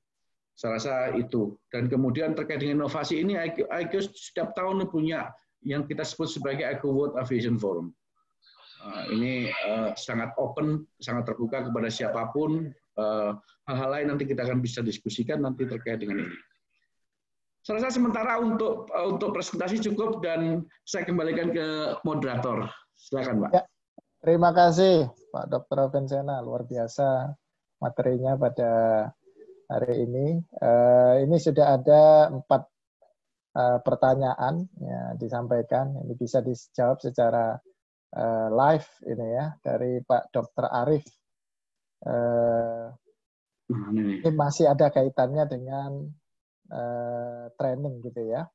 Speaker 1: Saya rasa itu. Dan kemudian terkait dengan inovasi ini, IQ setiap tahun punya yang kita sebut sebagai IQ World Aviation Forum. Ini sangat open, sangat terbuka kepada siapapun. Hal-hal lain nanti kita akan bisa diskusikan nanti terkait dengan ini. Saya rasa sementara untuk presentasi cukup dan saya kembalikan ke moderator. Silakan, Pak.
Speaker 2: Ya, terima kasih Pak Dr. Avensena, luar biasa materinya pada hari ini. Ini sudah ada 4 pertanyaan ya, disampaikan. Ini bisa dijawab secara live ini ya dari Pak Dr. Arif. Ini masih ada kaitannya dengan training gitu ya.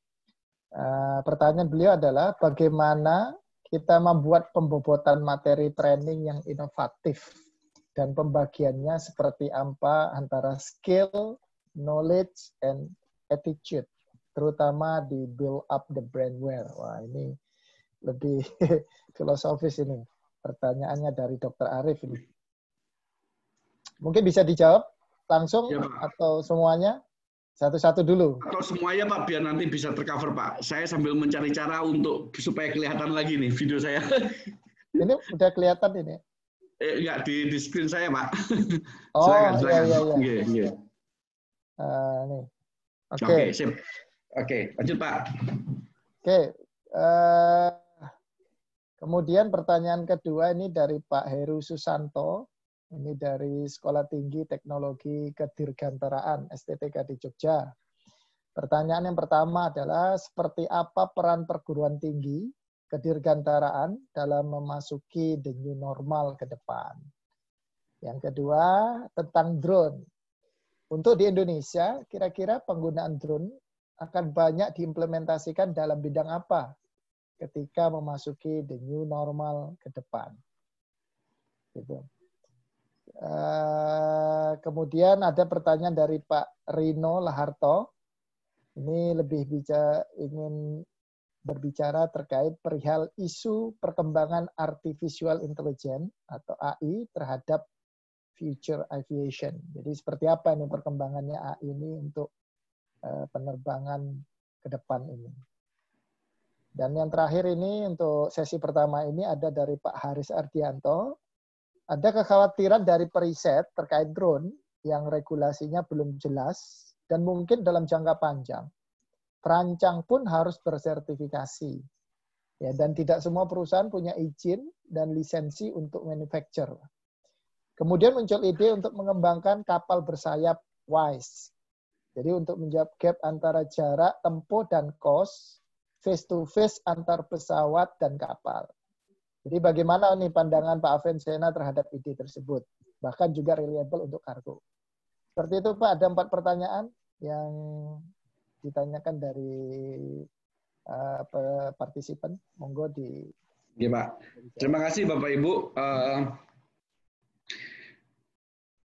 Speaker 2: Pertanyaan beliau adalah bagaimana kita membuat pembobotan materi training yang inovatif dan pembagiannya seperti apa antara skill, knowledge, and attitude, terutama di build up the brainware. Wah, ini lebih filosofis ini. Pertanyaannya dari Dr. Arif ini. Mungkin bisa dijawab langsung ya, atau semuanya? Satu-satu dulu.
Speaker 1: Atau semuanya Pak, biar nanti bisa tercover Pak. Saya sambil mencari cara untuk supaya kelihatan lagi nih video saya.
Speaker 2: Ini udah kelihatan ini?
Speaker 1: Enggak, di screen saya Pak.
Speaker 2: Oh,
Speaker 1: silakan.
Speaker 2: Iya.
Speaker 1: Nih.
Speaker 2: Oke,
Speaker 1: sip. Oke, lanjut Pak.
Speaker 2: Oke. Kemudian pertanyaan kedua ini dari Pak Heru Susanto. Ini dari Sekolah Tinggi Teknologi Kedirgantaraan STTK di Jogja. Pertanyaan yang pertama adalah seperti apa peran perguruan tinggi kedirgantaraan dalam memasuki the new normal ke depan. Yang kedua tentang drone. Untuk di Indonesia, kira-kira penggunaan drone akan banyak diimplementasikan dalam bidang apa ketika memasuki the new normal ke depan. Gitu. Kemudian ada pertanyaan dari Pak Rino Laharto. Ini lebih ingin berbicara terkait perihal isu perkembangan artificial intelligence atau AI terhadap future aviation. Jadi seperti apa ini perkembangannya AI ini untuk penerbangan ke depan ini. Dan yang terakhir ini untuk sesi pertama ini ada dari Pak Haris Ardianto. Ada kekhawatiran dari periset terkait drone yang regulasinya belum jelas dan mungkin dalam jangka panjang perancang pun harus bersertifikasi. Ya, dan tidak semua perusahaan punya izin dan lisensi untuk manufacture. Kemudian muncul ide untuk mengembangkan kapal bersayap WISE. Jadi untuk menjawab gap antara jarak tempuh dan cost, face to face antar pesawat dan kapal. Jadi bagaimana nih pandangan Pak Avensena terhadap ide tersebut? Bahkan juga reliable untuk kargo. Seperti itu Pak, ada 4 pertanyaan yang ditanyakan dari partisipan. Monggo di.
Speaker 1: Ya Pak. Terima kasih Bapak Ibu.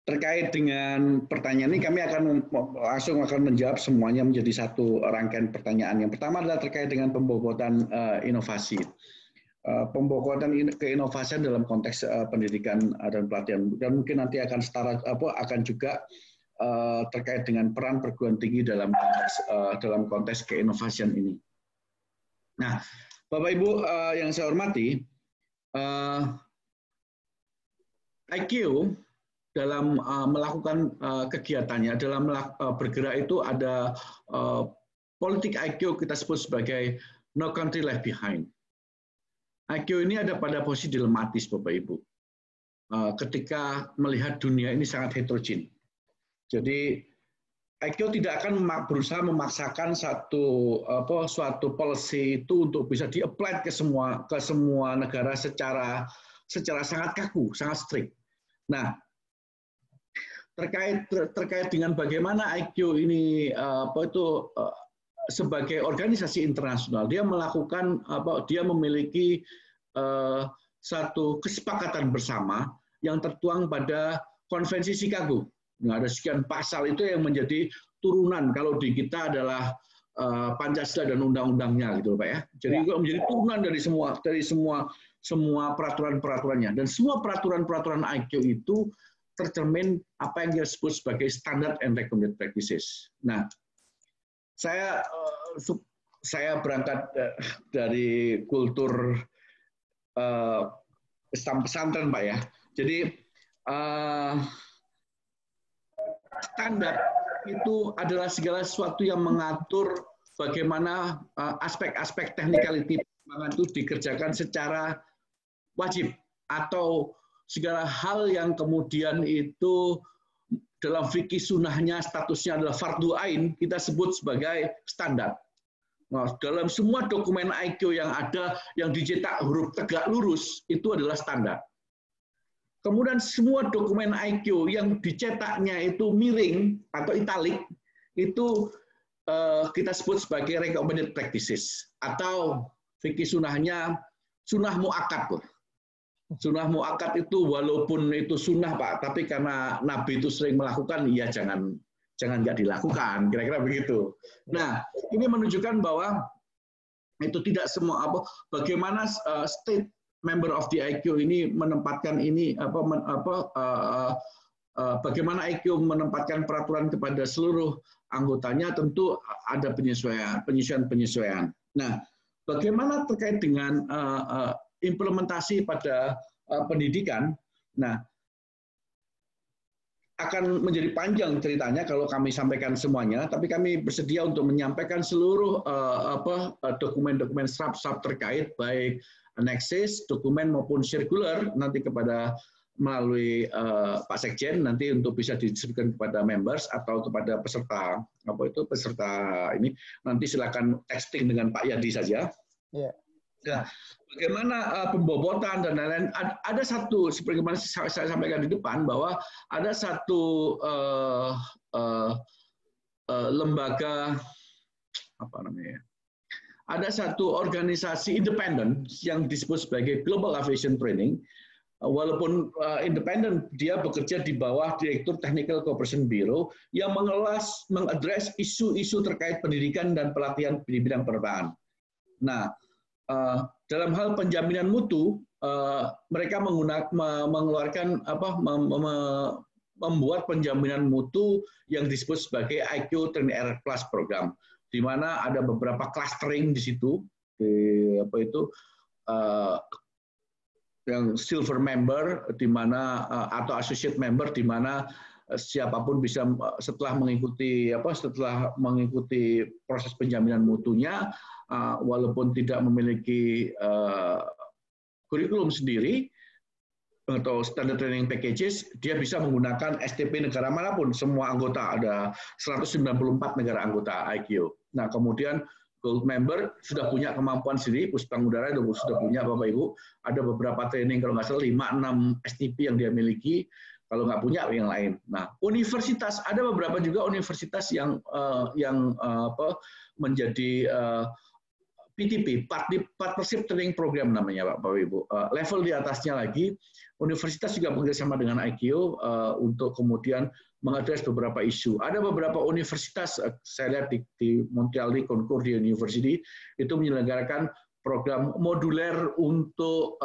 Speaker 1: Terkait dengan pertanyaan ini kami akan langsung menjawab semuanya menjadi satu rangkaian pertanyaan. Yang pertama adalah terkait dengan pembobotan inovasi. Pembobotan keinovasian dalam konteks pendidikan dan pelatihan, dan mungkin nanti akan akan juga terkait dengan peran perguruan tinggi dalam konteks keinovasian ini. Nah, Bapak Ibu yang saya hormati, IQ dalam melakukan kegiatannya, dalam bergerak itu ada politik IQ kita sebut sebagai no country left behind. IQ ini ada pada posisi dilematis, Bapak Ibu. Ketika melihat dunia ini sangat heterogen. Jadi IQ tidak akan berusaha memaksakan suatu policy itu untuk bisa di-apply ke semua negara secara sangat kaku, sangat strict. Nah, terkait dengan bagaimana IQ ini sebagai organisasi internasional, dia memiliki satu kesepakatan bersama yang tertuang pada Konvensi Chicago. Nah, ada sekian pasal itu yang menjadi turunan, kalau di kita adalah Pancasila dan undang-undangnya gitu Pak ya. Jadi juga menjadi turunan dari semua peraturan-peraturannya, dan semua peraturan-peraturan IQ itu tercermin apa yang disebut sebagai standard and recommended practices. Nah, saya berangkat dari kultur pesantren Pak ya. Jadi standar itu adalah segala sesuatu yang mengatur bagaimana aspek-aspek technicality penerbangan itu dikerjakan secara wajib, atau segala hal yang kemudian itu dalam fikih sunnahnya statusnya adalah fardu ain, kita sebut sebagai standar. Nah, dalam semua dokumen IQ yang ada, yang dicetak huruf tegak lurus, itu adalah standar. Kemudian semua dokumen IQ yang dicetaknya itu miring atau italik, itu kita sebut sebagai recommended practices, atau fikih sunnahnya sunnah muakkad. Sunnah muakkad itu walaupun itu sunnah Pak, tapi karena Nabi itu sering melakukan, ya jangan nggak dilakukan, kira-kira begitu. Nah, ini menunjukkan bahwa itu tidak semua bagaimana state member of the IQ ini menempatkan ini bagaimana IQ menempatkan peraturan kepada seluruh anggotanya, tentu ada penyesuaian. Nah, bagaimana terkait dengan implementasi pada pendidikan, nah akan menjadi panjang ceritanya kalau kami sampaikan semuanya, tapi kami bersedia untuk menyampaikan seluruh dokumen-dokumen SRAP terkait, baik annexes, dokumen maupun sirkular nanti melalui Pak Sekjen nanti untuk bisa didistribusikan kepada members atau kepada peserta ini, nanti silakan texting dengan Pak Yadi saja. Yeah. Nah, bagaimana pembobotan dan lain-lain, ada satu, seperti yang saya sampaikan di depan, bahwa ada satu lembaga, ada satu organisasi independen yang disebut sebagai Global Aviation Training. Walaupun independen, dia bekerja di bawah Direktur Technical Cooperation Bureau yang mengadres isu-isu terkait pendidikan dan pelatihan di bidang penerbangan. Nah, dalam hal penjaminan mutu, mereka mengeluarkan membuat penjaminan mutu yang disebut sebagai IQ Training Error Plus program, di mana ada beberapa clustering di situ, yang silver member, di mana atau associate member, di mana siapapun bisa setelah mengikuti proses penjaminan mutunya, walaupun tidak memiliki kurikulum sendiri atau standard training packages, dia bisa menggunakan STP negara manapun. Semua anggota, ada 194 negara anggota ICAO. Nah, kemudian Gold member sudah punya kemampuan sendiri, Puspang Udara sudah punya, Bapak Ibu. Ada beberapa training, kalau nggak salah 5-6 STP yang dia miliki, kalau nggak punya yang lain. Nah, universitas, ada beberapa juga universitas yang menjadi PTP, Partnership Training Program namanya, Bapak Ibu. Level di atasnya lagi, universitas juga bekerjasama dengan ICAO untuk kemudian mengadres beberapa isu. Ada beberapa universitas, saya lihat di Montreal Concordia University, itu menyelenggarakan program moduler untuk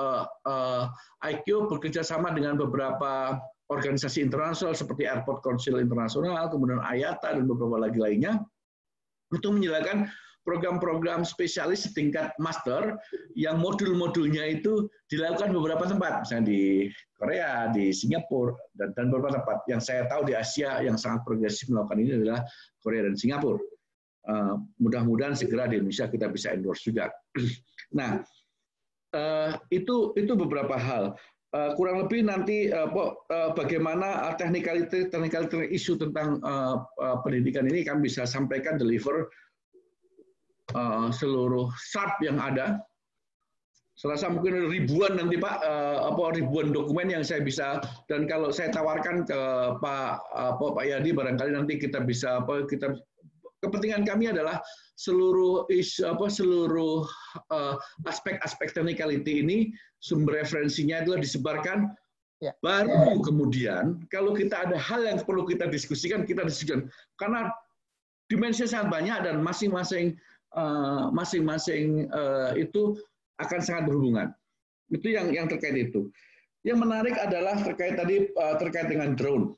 Speaker 1: ICAO bekerjasama dengan beberapa organisasi internasional seperti Airport Council Internasional, kemudian IATA, dan beberapa lagi lainnya, untuk menyelenggarakan program-program spesialis setingkat master yang modul-modulnya itu dilakukan beberapa tempat, misalnya di Korea, di Singapura, dan beberapa tempat. Yang saya tahu di Asia yang sangat progresif melakukan ini adalah Korea dan Singapura. Mudah-mudahan segera di Indonesia kita bisa endorse juga. Nah, itu beberapa hal. Kurang lebih nanti bagaimana technical isu tentang pendidikan ini kami bisa sampaikan, deliver seluruh SAP yang ada. Serasa mungkin ribuan nanti Pak, ribuan dokumen yang saya bisa, dan kalau saya tawarkan ke Pak Yadi, barangkali nanti kita bisa kepentingan kami adalah seluruh aspek-aspek technicality ini, sumber referensinya adalah disebarkan. Ya. Baru kemudian kalau kita ada hal yang perlu kita diskusikan, karena dimensinya sangat banyak dan masing-masing itu akan sangat berhubungan. Itu yang terkait itu. Yang menarik adalah terkait dengan drone.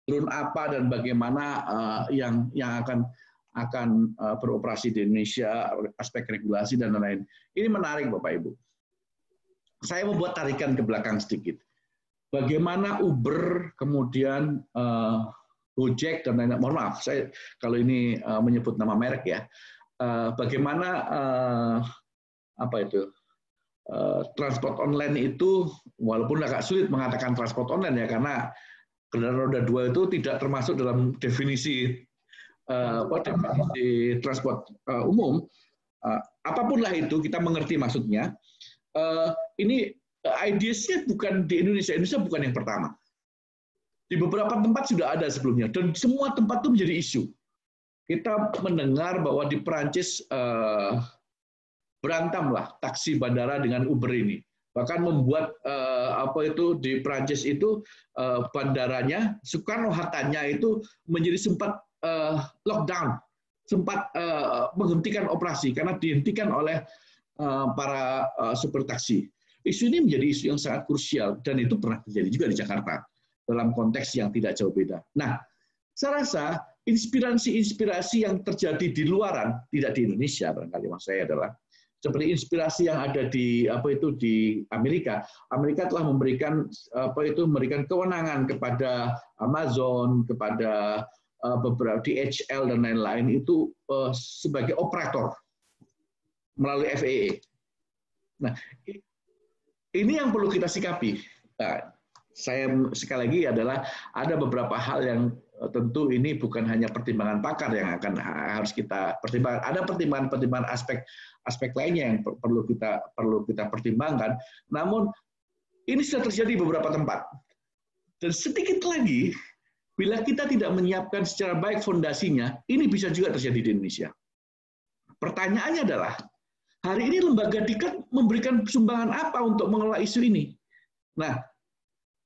Speaker 1: Drone apa dan bagaimana yang akan beroperasi di Indonesia, aspek regulasi dan lain-lain. Ini menarik Bapak Ibu. Saya membuat tarikan ke belakang sedikit. Bagaimana Uber, kemudian Gojek dan lain-lain. Mohon maaf, saya kalau ini menyebut nama merek ya. Bagaimana transport online itu, walaupun agak sulit mengatakan transport online ya, karena kendaraan roda 2 itu tidak termasuk dalam definisi transport umum. Apapun lah itu, kita mengerti maksudnya. Ini ideasnya bukan di Indonesia bukan yang pertama. Di beberapa tempat sudah ada sebelumnya, dan semua tempat itu menjadi isu. Kita mendengar bahwa di Perancis berantamlah taksi bandara dengan Uber ini. Bahkan membuat di Perancis itu bandaranya, Soekarno-Hattanya itu menjadi sempat lockdown, sempat menghentikan operasi karena dihentikan oleh para supir taksi. Isu ini menjadi isu yang sangat krusial dan itu pernah terjadi juga di Jakarta dalam konteks yang tidak jauh beda. Nah, saya rasa inspirasi yang terjadi di luaran, tidak di Indonesia, barangkali maksud saya adalah seperti inspirasi yang ada di di Amerika. Amerika telah memberikan kewenangan kepada Amazon, kepada beberapa DHL dan lain-lain itu sebagai operator melalui FAA. Nah, ini yang perlu kita sikapi. Nah, saya sekali lagi adalah ada beberapa hal yang tentu ini bukan hanya pertimbangan pakar yang harus kita pertimbangkan. Ada pertimbangan aspek lainnya yang perlu kita pertimbangkan. Namun ini sudah terjadi di beberapa tempat. Dan sedikit lagi, bila kita tidak menyiapkan secara baik fondasinya, ini bisa juga terjadi di Indonesia. Pertanyaannya adalah, hari ini lembaga Diklat memberikan sumbangan apa untuk mengelola isu ini? Nah,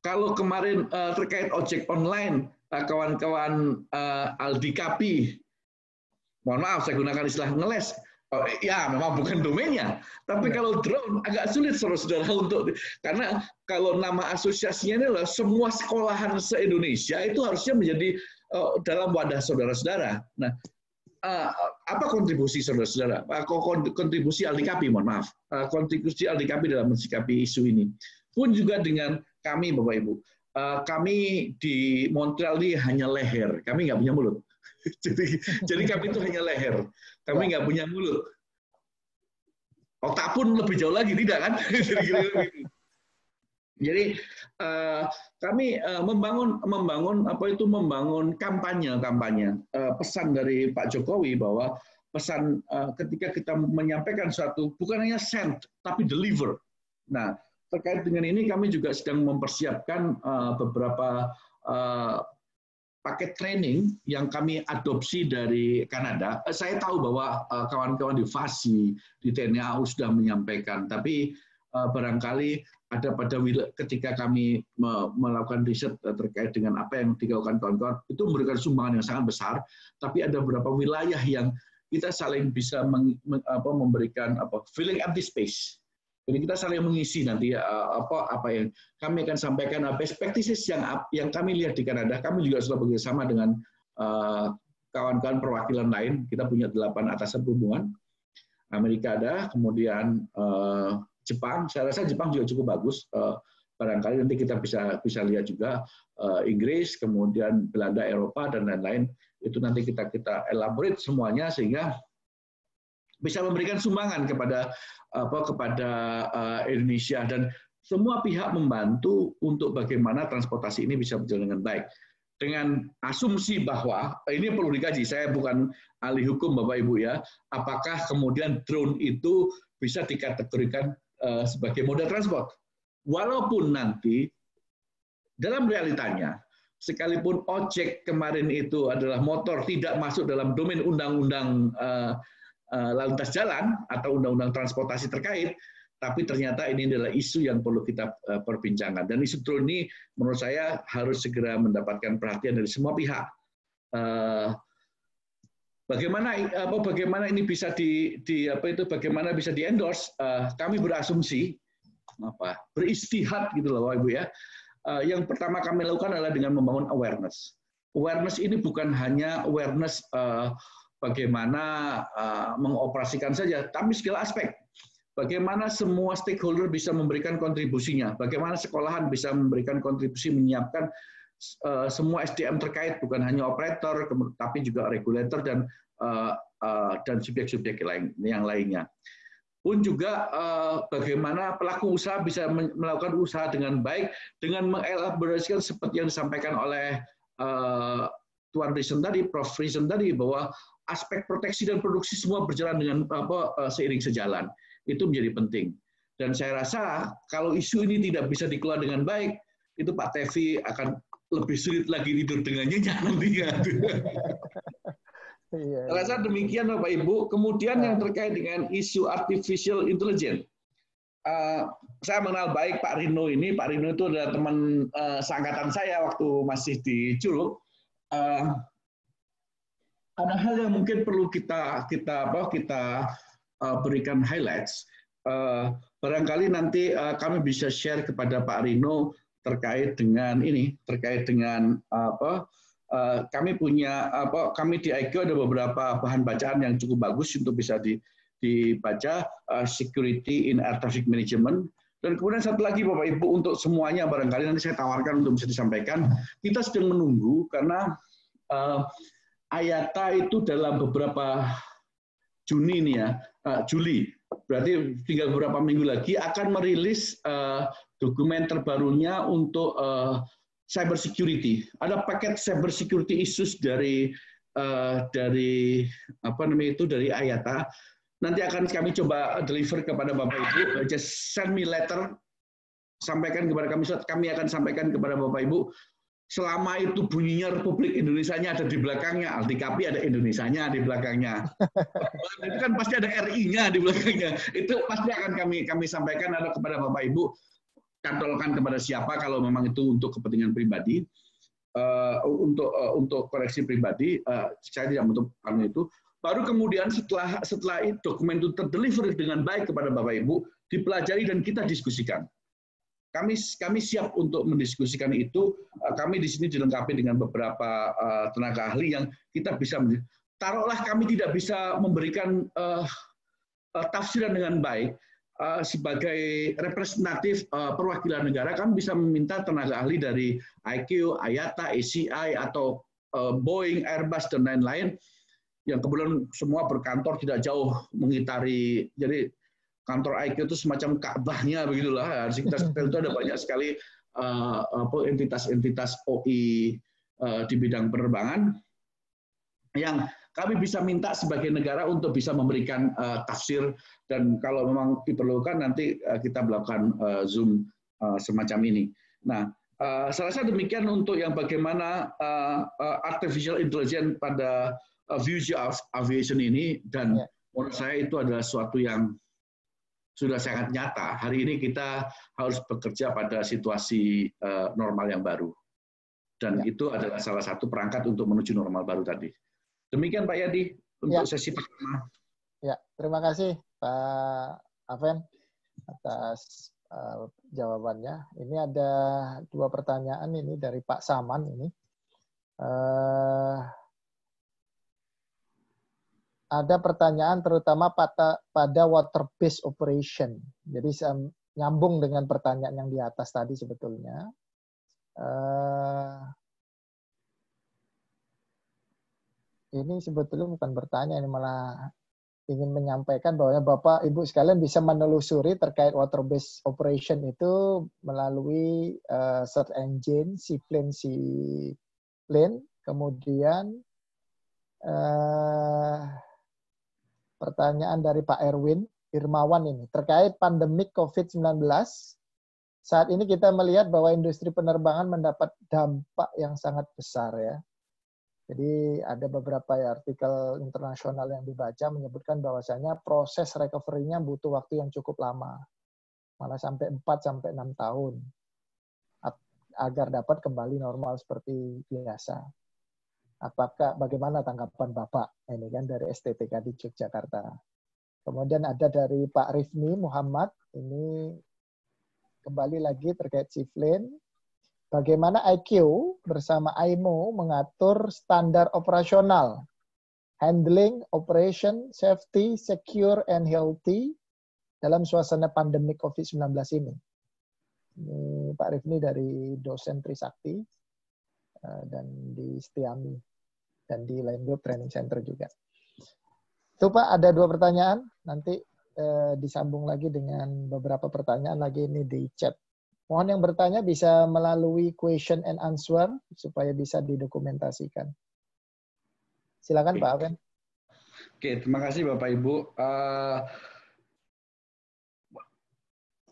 Speaker 1: kalau kemarin terkait ojek online, kawan-kawan Aldi Kapi, mohon maaf saya gunakan istilah ngeles, ya memang bukan domainnya, tapi kalau drone agak sulit saudara-saudara karena kalau nama asosiasinya ini adalah semua sekolahan se-Indonesia itu harusnya menjadi dalam wadah saudara-saudara. Nah, apa kontribusi saudara-saudara? Kontribusi Aldi Kapi, mohon maaf, kontribusi Aldi Kapi dalam mensikapi isu ini. Pun juga dengan kami Bapak Ibu. kami di Montreal ini hanya leher, kami nggak punya mulut. jadi kami itu hanya leher, kami nggak punya mulut. Otak pun lebih jauh lagi, tidak kan? Jadi kami membangun kampanye pesan dari Pak Jokowi bahwa pesan ketika kita menyampaikan suatu bukan hanya send tapi deliver. Nah, terkait dengan ini kami juga sedang mempersiapkan beberapa paket training yang kami adopsi dari Kanada. Saya tahu bahwa kawan-kawan di FASI, di TNI AU sudah menyampaikan, tapi barangkali ada pada ketika kami melakukan riset terkait dengan apa yang dilakukan kawan-kawan, itu memberikan sumbangan yang sangat besar, tapi ada beberapa wilayah yang kita saling bisa memberikan filling up the space. Jadi kita saling mengisi nanti apa yang kami akan sampaikan best practices yang kami lihat di Kanada. Kami juga sudah bekerjasama dengan kawan-kawan perwakilan lain. Kita punya 8 atasan perhubungan. Amerika ada, kemudian Jepang. Saya rasa Jepang juga cukup bagus. Barangkali nanti kita bisa lihat juga Inggris, kemudian Belanda, Eropa dan lain-lain. Itu nanti kita elaborate semuanya sehingga bisa memberikan sumbangan kepada Indonesia, dan semua pihak membantu untuk bagaimana transportasi ini bisa berjalan dengan baik. Dengan asumsi bahwa ini perlu dikaji, saya bukan ahli hukum Bapak Ibu ya, apakah kemudian drone itu bisa dikategorikan sebagai moda transport. Walaupun nanti dalam realitanya, sekalipun ojek kemarin itu adalah motor tidak masuk dalam domain undang-undang lalu lintas jalan atau undang-undang transportasi terkait, tapi ternyata ini adalah isu yang perlu kita perbincangkan. Dan isu drone ini menurut saya harus segera mendapatkan perhatian dari semua pihak. Bagaimana ini bisa bagaimana bisa di-endorse? Kami berasumsi beristihad gitu loh Bapak Ibu ya. Yang pertama kami lakukan adalah dengan membangun awareness. Awareness ini bukan hanya awareness bagaimana mengoperasikan saja, tapi segala aspek. Bagaimana semua stakeholder bisa memberikan kontribusinya, bagaimana sekolahan bisa memberikan kontribusi menyiapkan semua SDM terkait, bukan hanya operator, tapi juga regulator dan subjek-subjek yang lainnya. Pun juga bagaimana pelaku usaha bisa melakukan usaha dengan baik, dengan mengelaborasikan seperti yang disampaikan oleh Tuan Risen tadi, Prof. Risen tadi, bahwa aspek proteksi dan produksi semua berjalan dengan seiring sejalan. Itu menjadi penting. Dan saya rasa kalau isu ini tidak bisa dikelola dengan baik, itu Pak Tevi akan lebih sulit lagi tidur dengan nyenyak nantinya. Saya rasa demikian Bapak Ibu. Kemudian yang terkait dengan isu artificial intelligence. Saya mengenal baik Pak Rino ini. Pak Rino itu adalah teman seangkatan saya waktu masih di Curug. Ada hal yang mungkin perlu kita berikan highlights. Barangkali nanti kami bisa share kepada Pak Rino terkait dengan kami punya kami di IQ ada beberapa bahan bacaan yang cukup bagus untuk bisa dibaca, security in air traffic management. Dan kemudian satu lagi Bapak Ibu, untuk semuanya barangkali nanti saya tawarkan untuk bisa disampaikan. Kita sedang menunggu karena IATA itu dalam beberapa Juni ini ya, Juli, berarti tinggal beberapa minggu lagi akan merilis dokumen terbarunya untuk cyber security. Ada paket cyber security issues dari IATA. Nanti akan kami coba deliver kepada Bapak Ibu. Just send me letter, sampaikan kepada kami akan sampaikan kepada Bapak Ibu. Selama itu bunyinya Republik Indonesianya ada di belakangnya, Altikapi ada Indonesianya di belakangnya. Itu kan pasti ada RI-nya di belakangnya. Itu pasti akan kami sampaikan ada kepada Bapak Ibu. Kantolkan kepada siapa kalau memang itu untuk kepentingan pribadi, untuk koreksi pribadi, saya tidak menutup itu. Baru kemudian setelah dokumen itu terdeliver dengan baik kepada Bapak Ibu, dipelajari dan kita diskusikan. Kami siap untuk mendiskusikan itu. Kami di sini dilengkapi dengan beberapa tenaga ahli yang kita bisa. Taruhlah kami tidak bisa memberikan tafsiran dengan baik, sebagai representatif perwakilan negara, kami bisa meminta tenaga ahli dari IQ, IATA, ACI, atau Boeing, Airbus, dan lain-lain, yang kebetulan semua berkantor tidak jauh mengitari. Jadi kantor IQ itu semacam Ka'bahnya begitulah. Di sekitar itu ada banyak sekali entitas-entitas OI di bidang penerbangan yang kami bisa minta sebagai negara untuk bisa memberikan tafsir, dan kalau memang diperlukan nanti kita melakukan Zoom semacam ini. Nah, saya rasa demikian untuk yang bagaimana artificial intelligence pada future of aviation ini, dan menurut saya itu adalah sesuatu yang sudah sangat nyata. Hari ini kita harus bekerja pada situasi normal yang baru, dan itu adalah salah satu perangkat untuk menuju normal baru tadi. Demikian Pak Yadi untuk sesi pertama.
Speaker 2: Ya, terima kasih Pak Aven atas jawabannya. Ini ada 2 pertanyaan ini dari Pak Saman ini. Ada pertanyaan terutama pada water based operation. Jadi nyambung dengan pertanyaan yang di atas tadi sebetulnya. Ini sebetulnya bukan bertanya, ini malah ingin menyampaikan bahwa Bapak Ibu sekalian bisa menelusuri terkait water based operation itu melalui search engine seaplane, kemudian pertanyaan dari Pak Irmawan ini terkait pandemik COVID-19. Saat ini kita melihat bahwa industri penerbangan mendapat dampak yang sangat besar ya. Jadi ada beberapa artikel internasional yang dibaca menyebutkan bahwasanya proses recovery-nya butuh waktu yang cukup lama. Malah sampai 4-6 tahun agar dapat kembali normal seperti biasa. Bagaimana tanggapan Bapak? Ini kan dari STTK di Yogyakarta. Kemudian ada dari Pak Rifni Muhammad, ini kembali lagi terkait seaplane. Bagaimana IQ bersama IMO mengatur standar operasional, handling, operation, safety, secure, and healthy dalam suasana pandemi COVID-19 ini. Ini Pak Rifni dari dosen Trisakti dan di Setiami dan di Line Group Training Center juga. Itu Pak, ada 2 pertanyaan. Nanti disambung lagi dengan beberapa pertanyaan lagi ini di chat. Mohon yang bertanya bisa melalui question and answer supaya bisa didokumentasikan. Silakan Pak Aven.
Speaker 1: Oke, terima kasih Bapak Ibu.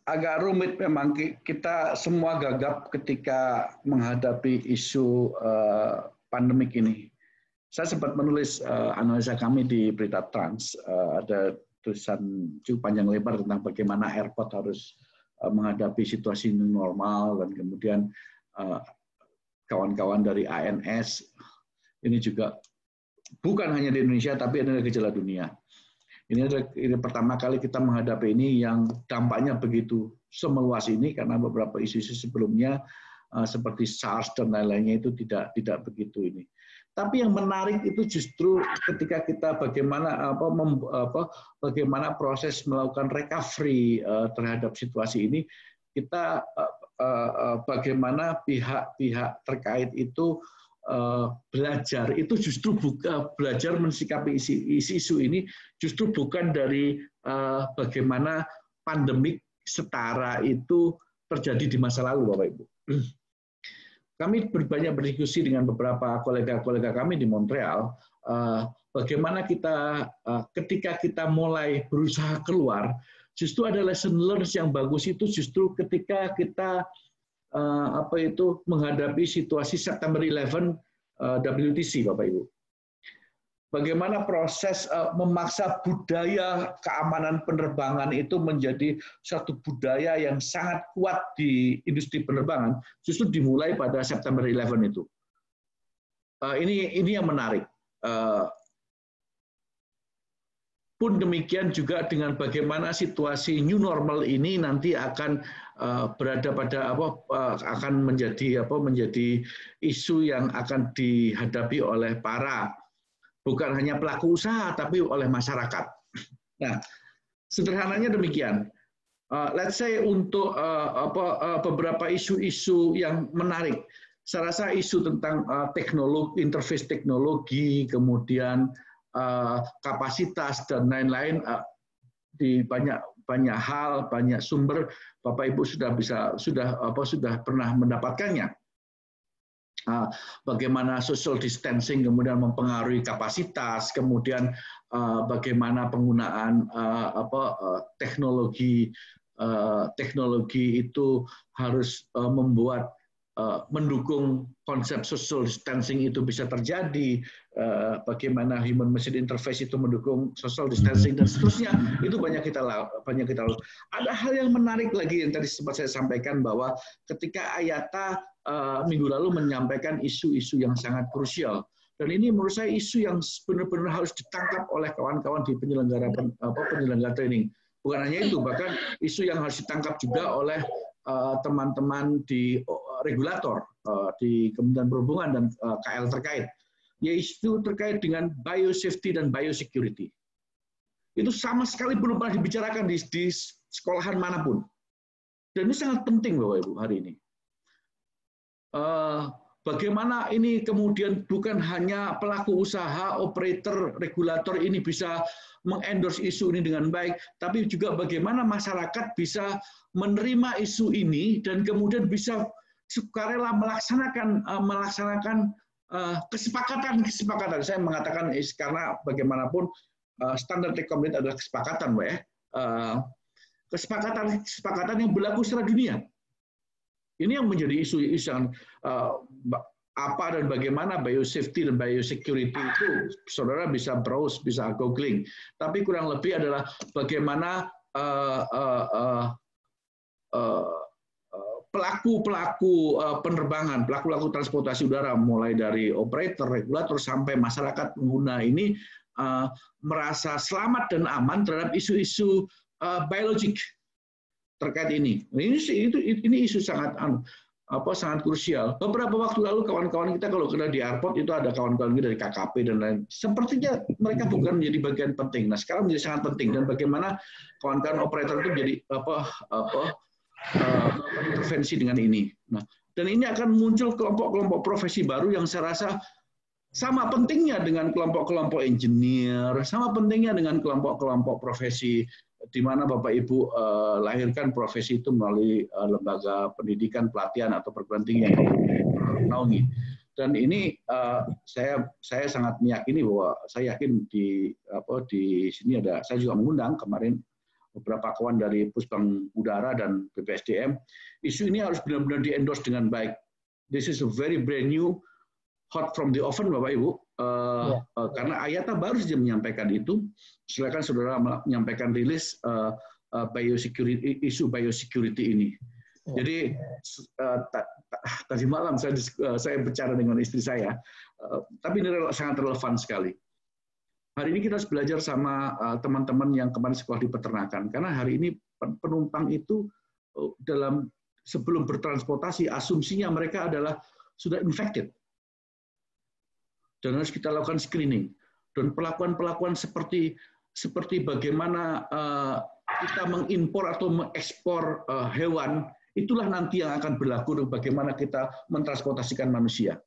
Speaker 1: Agak rumit memang, kita semua gagap ketika menghadapi isu pandemik ini. Saya sempat menulis analisa kami di Berita Trans, ada tulisan cukup panjang lebar tentang bagaimana airport harus menghadapi situasi new normal, dan kemudian kawan-kawan dari ANS ini juga bukan hanya di Indonesia tapi adalah gejala dunia. Ini pertama kali kita menghadapi ini yang dampaknya begitu semeluas ini, karena beberapa isu-isu sebelumnya seperti SARS dan lain-lainnya itu tidak begitu ini. Tapi yang menarik itu justru ketika kita bagaimana proses melakukan recovery terhadap situasi ini, kita bagaimana pihak-pihak terkait itu belajar, itu justru belajar mensikapi isu ini justru bukan dari bagaimana pandemik setara itu terjadi di masa lalu, Bapak Ibu. Kami banyak berdiskusi dengan beberapa kolega-kolega kami di Montreal, bagaimana kita ketika kita mulai berusaha keluar, justru ada lesson learned yang bagus itu justru ketika kita menghadapi situasi September 11 WTC, Bapak Ibu. Bagaimana proses memaksa budaya keamanan penerbangan itu menjadi satu budaya yang sangat kuat di industri penerbangan, justru dimulai pada September 11 itu. Ini yang menarik. Pun demikian juga dengan bagaimana situasi new normal ini nanti akan berada pada akan menjadi isu yang akan dihadapi oleh para bukan hanya pelaku usaha, tapi oleh masyarakat. Nah, sederhananya demikian. let's say untuk beberapa isu-isu yang menarik. Saya rasa isu tentang teknologi, interface teknologi, kemudian kapasitas dan lain-lain di banyak hal, banyak sumber Bapak Ibu sudah pernah mendapatkannya. Bagaimana social distancing kemudian mempengaruhi kapasitas, kemudian bagaimana penggunaan teknologi itu harus mendukung konsep social distancing itu bisa terjadi, bagaimana human machine interface itu mendukung social distancing dan seterusnya. Itu banyak kita lakukan. Ada hal yang menarik lagi yang tadi sempat saya sampaikan, bahwa ketika Ayata minggu lalu menyampaikan isu-isu yang sangat krusial, dan ini menurut saya isu yang benar-benar harus ditangkap oleh kawan-kawan di penyelenggara training. Bukan hanya itu, bahkan isu yang harus ditangkap juga oleh teman-teman di regulator, di Kementerian Perhubungan dan KL terkait, yaitu terkait dengan biosafety dan biosecurity. Itu sama sekali belum pernah dibicarakan di sekolahan manapun. Dan ini sangat penting Bapak Ibu hari ini. Bagaimana ini kemudian bukan hanya pelaku usaha, operator, regulator ini bisa mengendorse isu ini dengan baik, tapi juga bagaimana masyarakat bisa menerima isu ini dan kemudian bisa sukarela melaksanakan kesepakatan. Saya mengatakan karena bagaimanapun standar rekomendasi adalah kesepakatan, kesepakatan yang berlaku secara dunia. Ini yang menjadi isu yang apa dan bagaimana biosafety dan biosecurity itu, saudara bisa browse, bisa googling. Tapi kurang lebih adalah bagaimana pelaku penerbangan, pelaku transportasi udara, mulai dari operator, regulator sampai masyarakat pengguna ini merasa selamat dan aman terhadap isu-isu biologik terkait ini. Ini isu sangat krusial. Beberapa waktu lalu kawan-kawan kita kalau kena di airport itu ada kawan-kawan kita dari KKP dan lain. Sepertinya mereka bukan menjadi bagian penting. Nah sekarang menjadi sangat penting, dan bagaimana kawan-kawan operator itu menjadi intervensi dengan ini. Nah, dan ini akan muncul kelompok-kelompok profesi baru yang saya rasa sama pentingnya dengan kelompok-kelompok engineer, sama pentingnya dengan kelompok-kelompok profesi, di mana Bapak Ibu lahirkan profesi itu melalui lembaga pendidikan, pelatihan atau perguruan tinggi yang naungi. Dan ini saya sangat meyakini bahwa saya yakin di sini saya juga mengundang kemarin beberapa kawan dari Pusbang Udara dan BPSDM. Isu ini harus benar-benar di-endorse dengan baik. This is a very brand new, hot from the oven, Bapak Ibu. Karena Ayata baru saja menyampaikan itu. Silakan saudara menyampaikan rilis isu biosecurity ini. Jadi tadi malam saya bicara dengan istri saya, tapi ini sangat relevan sekali. Hari ini kita harus belajar sama teman-teman yang kemarin sekolah di peternakan, karena hari ini penumpang itu sebelum bertransportasi asumsinya mereka adalah sudah infected, dan harus kita lakukan screening dan pelakuan-pelakuan seperti bagaimana kita mengimpor atau mengekspor hewan, itulah nanti yang akan berlaku bagaimana kita mentransportasikan manusia.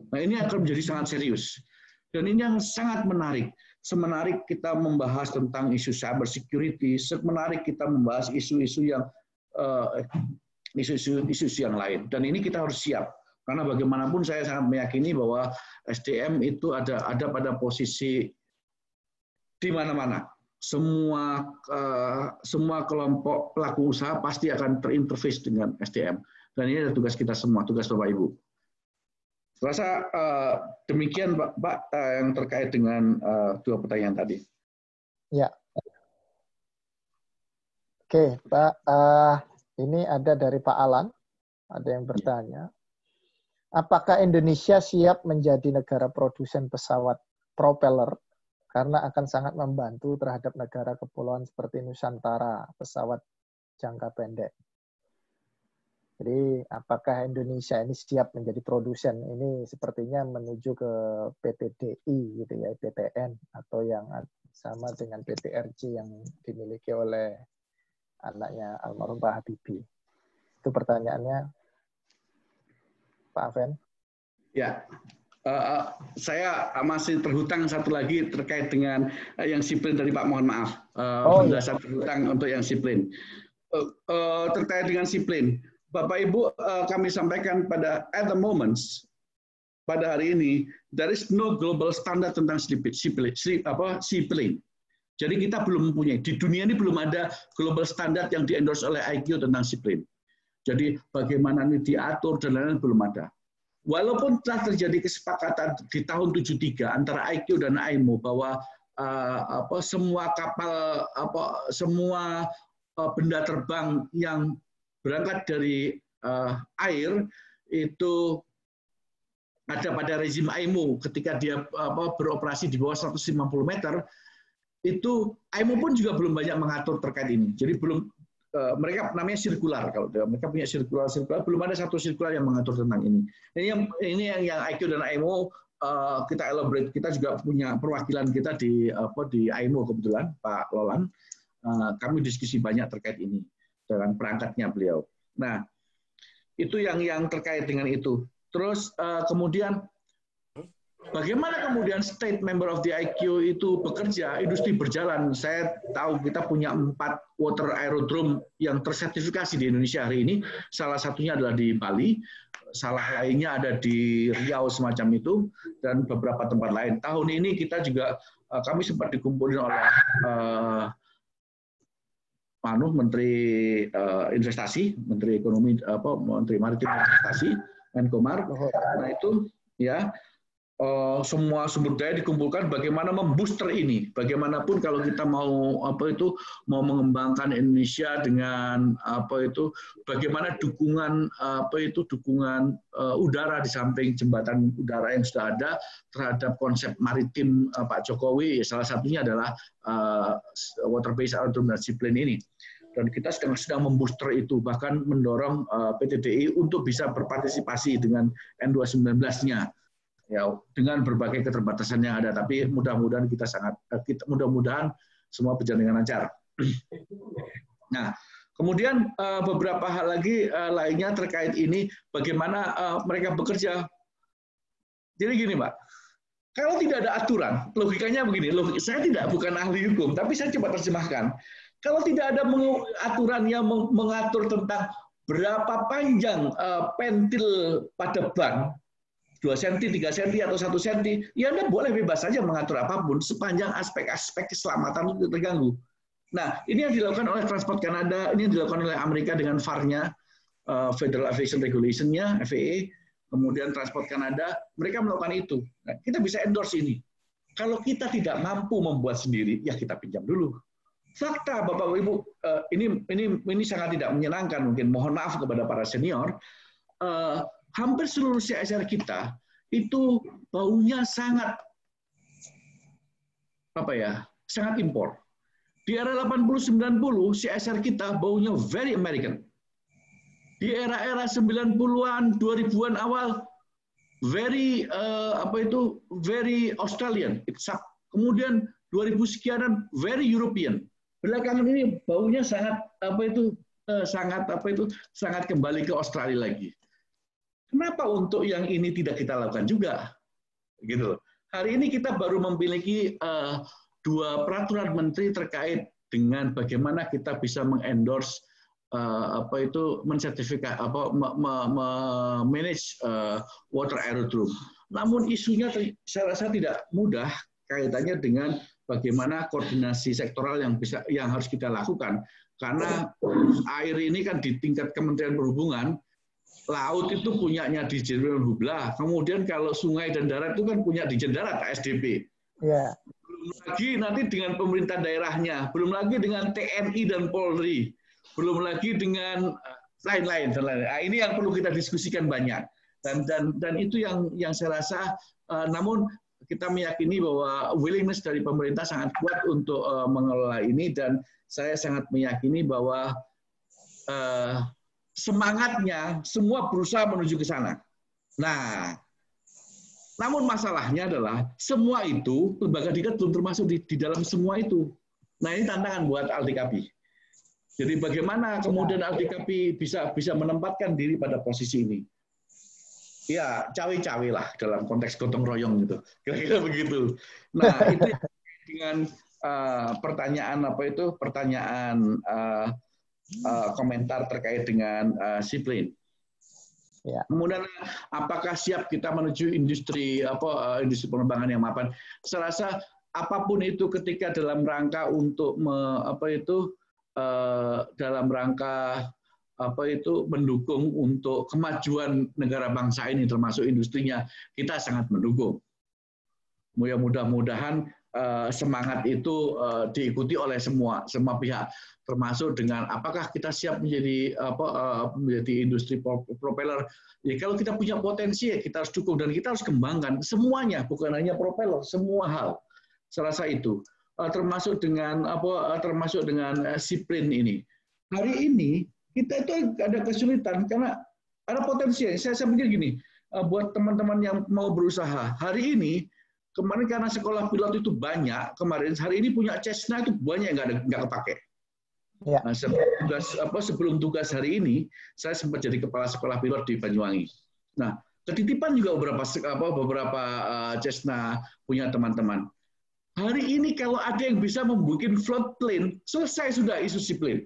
Speaker 1: Nah ini akan menjadi sangat serius, dan ini yang sangat menarik. Semenarik kita membahas tentang isu cyber security, semenarik kita membahas isu-isu yang lain. Dan ini kita harus siap, karena bagaimanapun saya sangat meyakini bahwa SDM itu ada pada posisi di mana-mana. Semua kelompok pelaku usaha pasti akan terinterface dengan SDM. Dan ini adalah tugas kita semua, tugas Bapak Ibu. Rasa demikian Pak yang terkait dengan dua pertanyaan tadi.
Speaker 2: Ya. Oke, Pak. Ini ada dari Pak Alan, ada yang bertanya. Apakah Indonesia siap menjadi negara produsen pesawat propeller karena akan sangat membantu terhadap negara kepulauan seperti Nusantara, pesawat jangka pendek? Jadi apakah Indonesia ini siap menjadi produsen? Ini sepertinya menuju ke PTDI gitu ya, PTN, atau yang sama dengan PTRJ yang dimiliki oleh anaknya almarhum Pak Habibie. Itu pertanyaannya, Pak Aven.
Speaker 1: Ya, saya masih terhutang satu lagi terkait dengan yang sipil dari Pak. Mohon maaf, penjelasan terhutang untuk yang sipil. Terkait dengan sipil, Bapak Ibu, kami sampaikan pada at the moment, pada hari ini, there is no global standard tentang sipil. Jadi kita belum mempunyai, di dunia ini belum ada global standard yang di-endorse oleh IQ tentang sipil. Jadi bagaimana ini diatur dan lain-lain belum ada. Walaupun telah terjadi kesepakatan di tahun 73 antara IQ dan IMO bahwa semua kapal, semua benda terbang yang berangkat dari air itu ada pada rezim IMO ketika dia beroperasi di bawah 150 meter, itu IMO pun juga belum banyak mengatur terkait ini. Jadi belum mereka namanya sirkular, kalau mereka punya sirkular, belum ada satu sirkular yang mengatur tentang ini. Ini yang IQ dan IMO kita elaborate, kita juga punya perwakilan kita di IMO kebetulan Pak Lolan. Kami diskusi banyak terkait ini dengan perangkatnya beliau. Nah, itu yang terkait dengan itu. Terus kemudian bagaimana kemudian state member of the IQ itu bekerja, industri berjalan. Saya tahu kita punya 4 water aerodrome yang tersertifikasi di Indonesia hari ini. Salah satunya adalah di Bali, salah lainnya ada di Riau semacam itu, dan beberapa tempat lain. Tahun ini kita juga, kami sempat dikumpulin oleh Menteri Investasi, Menteri Ekonomi, Menteri Maritim dan Investasi, Menkomar. Nah itu ya. Semua sumber daya dikumpulkan bagaimana membooster ini. Bagaimanapun kalau kita mau mau mengembangkan Indonesia dengan bagaimana dukungan dukungan udara di samping jembatan udara yang sudah ada terhadap konsep maritim Pak Jokowi, salah satunya adalah water based aerodrome dan seaplane ini. Dan kita sedang membooster itu, bahkan mendorong PT DI untuk bisa berpartisipasi dengan N219-nya. Ya, dengan berbagai keterbatasan yang ada, tapi mudah-mudahan mudah-mudahan semua berjalan dengan lancar. Nah, kemudian beberapa hal lagi lainnya terkait ini, bagaimana mereka bekerja. Jadi gini, Mbak, kalau tidak ada aturan, logikanya begini, saya bukan ahli hukum, tapi saya coba terjemahkan. Kalau tidak ada aturan yang mengatur tentang berapa panjang pentil pada ban, 2 cm, 3 cm, atau 1 cm, ya Anda boleh bebas saja mengatur apapun sepanjang aspek-aspek keselamatan itu terganggu. Nah, ini yang dilakukan oleh Transport Canada, ini yang dilakukan oleh Amerika dengan FAR-nya, Federal Aviation Regulation-nya, FAA, kemudian Transport Canada, mereka melakukan itu. Nah, kita bisa endorse ini. Kalau kita tidak mampu membuat sendiri, ya kita pinjam dulu. Fakta, Bapak Ibu, ini sangat tidak menyenangkan, mungkin mohon maaf kepada para senior, hampir seluruh CSR kita itu baunya sangat sangat impor. Di era 80-90 CSR kita baunya very American. Di era-era 90-an, 2000-an awal very very Australian. Kemudian 2000 sekianan very European. Belakangan ini baunya sangat sangat kembali ke Australia lagi. Kenapa untuk yang ini tidak kita lakukan juga? Gitu. Hari ini kita baru memiliki 2 peraturan menteri terkait dengan bagaimana kita bisa mengendorse mensertifikat manage water aerodrome. Namun isunya saya rasa tidak mudah kaitannya dengan bagaimana koordinasi sektoral yang harus kita lakukan, karena air ini kan di tingkat Kementerian Perhubungan, laut itu punyanya Dirjen Hubla, kemudian kalau sungai dan darat itu kan punya Dirjen Darat ASDP.
Speaker 2: Yeah.
Speaker 1: Belum lagi nanti dengan pemerintah daerahnya, belum lagi dengan TNI dan Polri, belum lagi dengan lain-lain. Nah, ini yang perlu kita diskusikan banyak, dan itu yang saya rasa. Namun kita meyakini bahwa willingness dari pemerintah sangat kuat untuk mengelola ini, dan saya sangat meyakini bahwa semangatnya semua berusaha menuju ke sana. Nah, namun masalahnya adalah semua itu lembaga diklat belum termasuk di dalam semua itu. Nah, ini tantangan buat Aldikapi. Jadi bagaimana kemudian LDKP bisa menempatkan diri pada posisi ini? Ya, cawe-cawe lah dalam konteks gotong royong gitu. Kira-kira begitu. Nah, itu dengan pertanyaan komentar terkait dengan siprin. Ya. Kemudian apakah siap kita menuju industri penerbangan yang mapan? Saya rasa apapun itu ketika dalam rangka untuk dalam rangka mendukung untuk kemajuan negara bangsa ini termasuk industrinya, kita sangat mendukung. Mudah-mudahan semangat itu diikuti oleh semua pihak, termasuk dengan apakah kita siap menjadi industri propeller. Ya, kalau kita punya potensi ya kita harus dukung dan kita harus kembangkan semuanya, bukan hanya propeller, semua hal. Saya rasa itu termasuk dengan siprin ini. Hari ini kita itu ada kesulitan karena ada potensi. Saya pikir gini, buat teman-teman yang mau berusaha hari ini. Kemarin karena sekolah pilot itu banyak, hari ini punya Cessna itu banyak yang nggak kepake. Ya. Nah, sebelum tugas hari ini, saya sempat jadi kepala sekolah pilot di Banyuwangi. Nah, ketitipan juga beberapa Cessna punya teman-teman. Hari ini kalau ada yang bisa membuat float plane, selesai sudah isu siprin.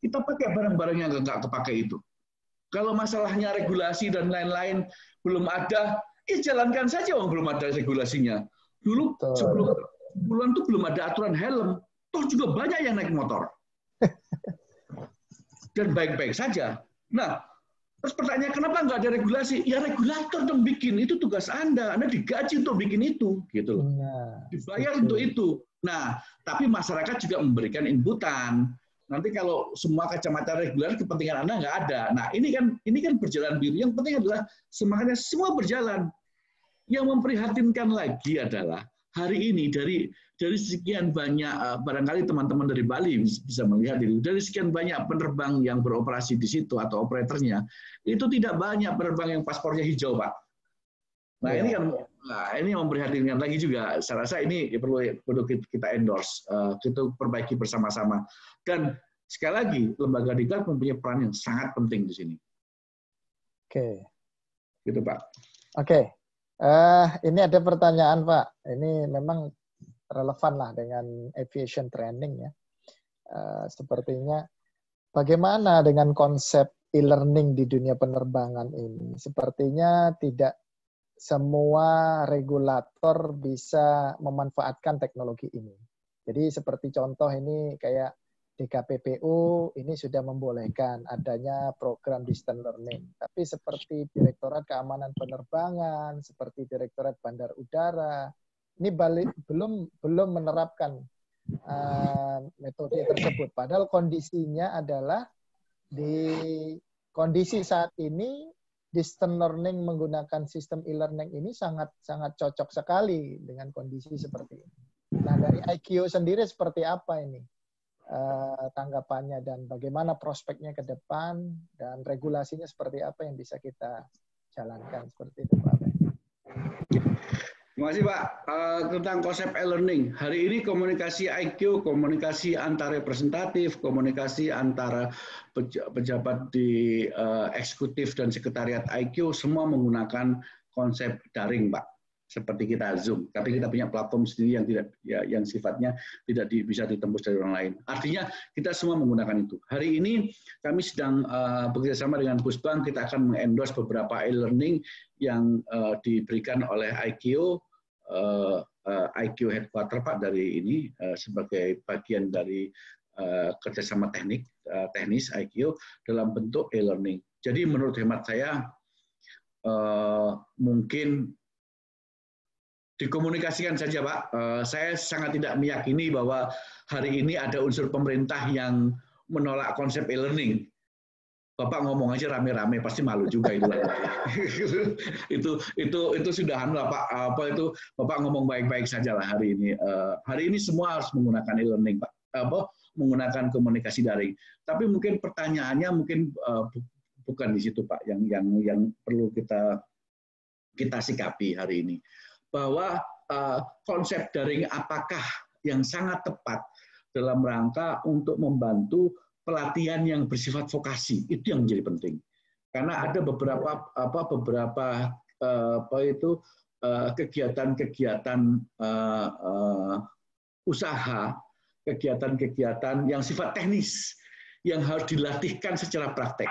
Speaker 1: Kita pakai barang-barang yang nggak kepake itu. Kalau masalahnya regulasi dan lain-lain belum ada, jalankan saja, belum ada regulasinya. Dulu sebelum bulan itu belum ada aturan helm, toh juga banyak yang naik motor. Dan baik-baik saja. Nah, terus pertanyaan kenapa nggak ada regulasi? Ya regulator dong bikin, itu tugas Anda digaji untuk bikin itu, gitu loh. Dibayar untuk itu. Nah, tapi masyarakat juga memberikan inputan. Nanti kalau semua kacamata reguler kepentingan Anda nggak ada. Nah, ini kan berjalan biru. Yang penting adalah semangatnya semua berjalan. Yang memprihatinkan lagi adalah hari ini dari sekian banyak, barangkali teman-teman dari Bali bisa melihat itu, dari sekian banyak penerbang yang beroperasi di situ atau operatornya, itu tidak banyak penerbang yang paspornya hijau, Pak. Nah, ini memprihatinkan lagi juga. Saya rasa ini perlu kita endorse, kita perbaiki bersama-sama. Dan sekali lagi, lembaga diklat mempunyai peran yang sangat penting di sini.
Speaker 2: Oke.
Speaker 1: Gitu, Pak.
Speaker 2: Oke. Ini ada pertanyaan, Pak. Ini memang relevan lah dengan aviation training ya. Sepertinya bagaimana dengan konsep e-learning di dunia penerbangan ini? Sepertinya tidak semua regulator bisa memanfaatkan teknologi ini. Jadi seperti contoh ini kayak DKPPU ini sudah membolehkan adanya program distance learning. Tapi seperti Direktorat Keamanan Penerbangan, seperti Direktorat Bandar Udara, ini belum menerapkan metode tersebut. Padahal kondisinya adalah di kondisi saat ini distance learning menggunakan sistem e-learning ini sangat cocok sekali dengan kondisi seperti ini. Nah, dari IQ sendiri seperti apa ini tanggapannya dan bagaimana prospeknya ke depan dan regulasinya seperti apa yang bisa kita jalankan seperti itu, Pak?
Speaker 1: Terima kasih, Pak. Tentang konsep e-learning, hari ini komunikasi IQ, komunikasi antar representatif, komunikasi antara pejabat di eksekutif dan sekretariat IQ, semua menggunakan konsep daring, Pak. Seperti kita Zoom, tapi kita punya platform sendiri yang sifatnya tidak bisa ditembus dari orang lain. Artinya kita semua menggunakan itu. Hari ini kami sedang bekerjasama dengan Pusbank, kita akan mengendorse beberapa e-learning yang diberikan oleh IQ Headquarter, Pak, dari ini sebagai bagian dari kerjasama teknis IQ dalam bentuk e-learning. Jadi menurut hemat saya mungkin dikomunikasikan saja, Pak. Saya sangat tidak meyakini bahwa hari ini ada unsur pemerintah yang menolak konsep e-learning. Bapak ngomong aja rame-rame pasti malu juga itu. itu sudah lah, Pak. Itu Bapak ngomong baik-baik saja lah hari ini. Hari ini semua harus menggunakan e-learning, Pak. Menggunakan komunikasi daring. Tapi mungkin pertanyaannya bukan di situ, Pak. Yang perlu kita sikapi hari ini. Bahwa konsep daring apakah yang sangat tepat dalam rangka untuk membantu pelatihan yang bersifat vokasi, itu yang menjadi penting. Karena ada beberapa kegiatan-kegiatan usaha, kegiatan-kegiatan yang sifat teknis yang harus dilatihkan secara praktek.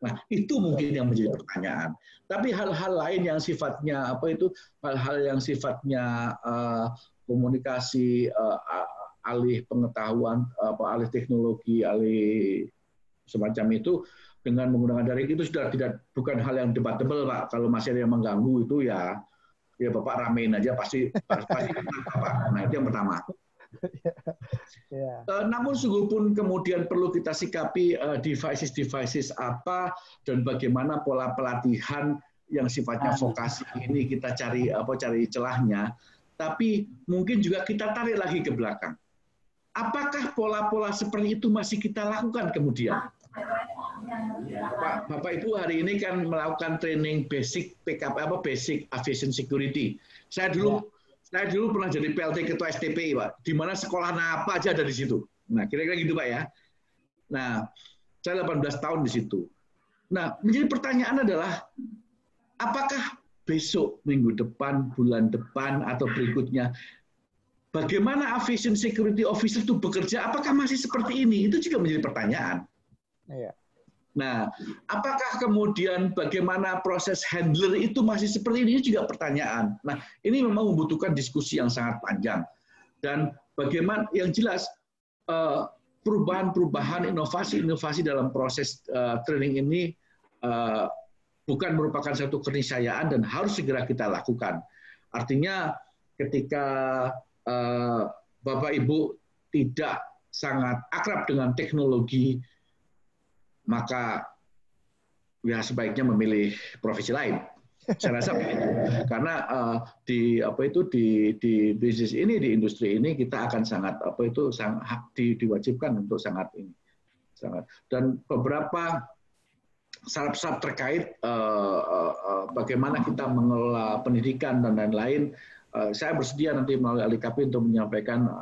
Speaker 1: Nah, itu mungkin yang menjadi pertanyaan. Tapi hal-hal lain yang sifatnya hal-hal yang sifatnya komunikasi, alih pengetahuan, alih teknologi, alih semacam itu dengan menggunakan daring itu sudah bukan hal yang debatable, Pak. Kalau masih ada yang mengganggu itu ya Bapak ramein aja pasti Pak. Nah, itu yang pertama. Namun sungguh pun kemudian perlu kita sikapi devices apa dan bagaimana pola pelatihan yang sifatnya vokasi ini kita cari celahnya. Tapi mungkin juga kita tarik lagi ke belakang. Apakah pola-pola seperti itu masih kita lakukan kemudian? Bapak Ibu hari ini kan melakukan training basic basic aviation security. Saya dulu pernah jadi PLT Ketua STPI, Pak, di mana sekolah apa aja ada di situ. Nah, kira-kira gitu, Pak ya. Nah, saya 18 tahun di situ. Nah, menjadi pertanyaan adalah, apakah besok, minggu depan, bulan depan, atau berikutnya, bagaimana aviation security officer itu bekerja, apakah masih seperti ini? Itu juga menjadi pertanyaan. Iya. Nah, apakah kemudian bagaimana proses handler itu masih seperti ini juga pertanyaan. Nah, ini memang membutuhkan diskusi yang sangat panjang. Dan bagaimana yang jelas perubahan-perubahan, inovasi-inovasi dalam proses training ini bukan merupakan satu keniscayaan dan harus segera kita lakukan. Artinya ketika Bapak Ibu tidak sangat akrab dengan teknologi, maka ya sebaiknya memilih profesi lain. Saya rasa begitu. Karena di bisnis ini, di industri ini kita akan sangat diwajibkan untuk sangat. Dan beberapa syarat-syarat terkait bagaimana kita mengelola pendidikan dan lain-lain, saya bersedia nanti melalui LKP untuk menyampaikan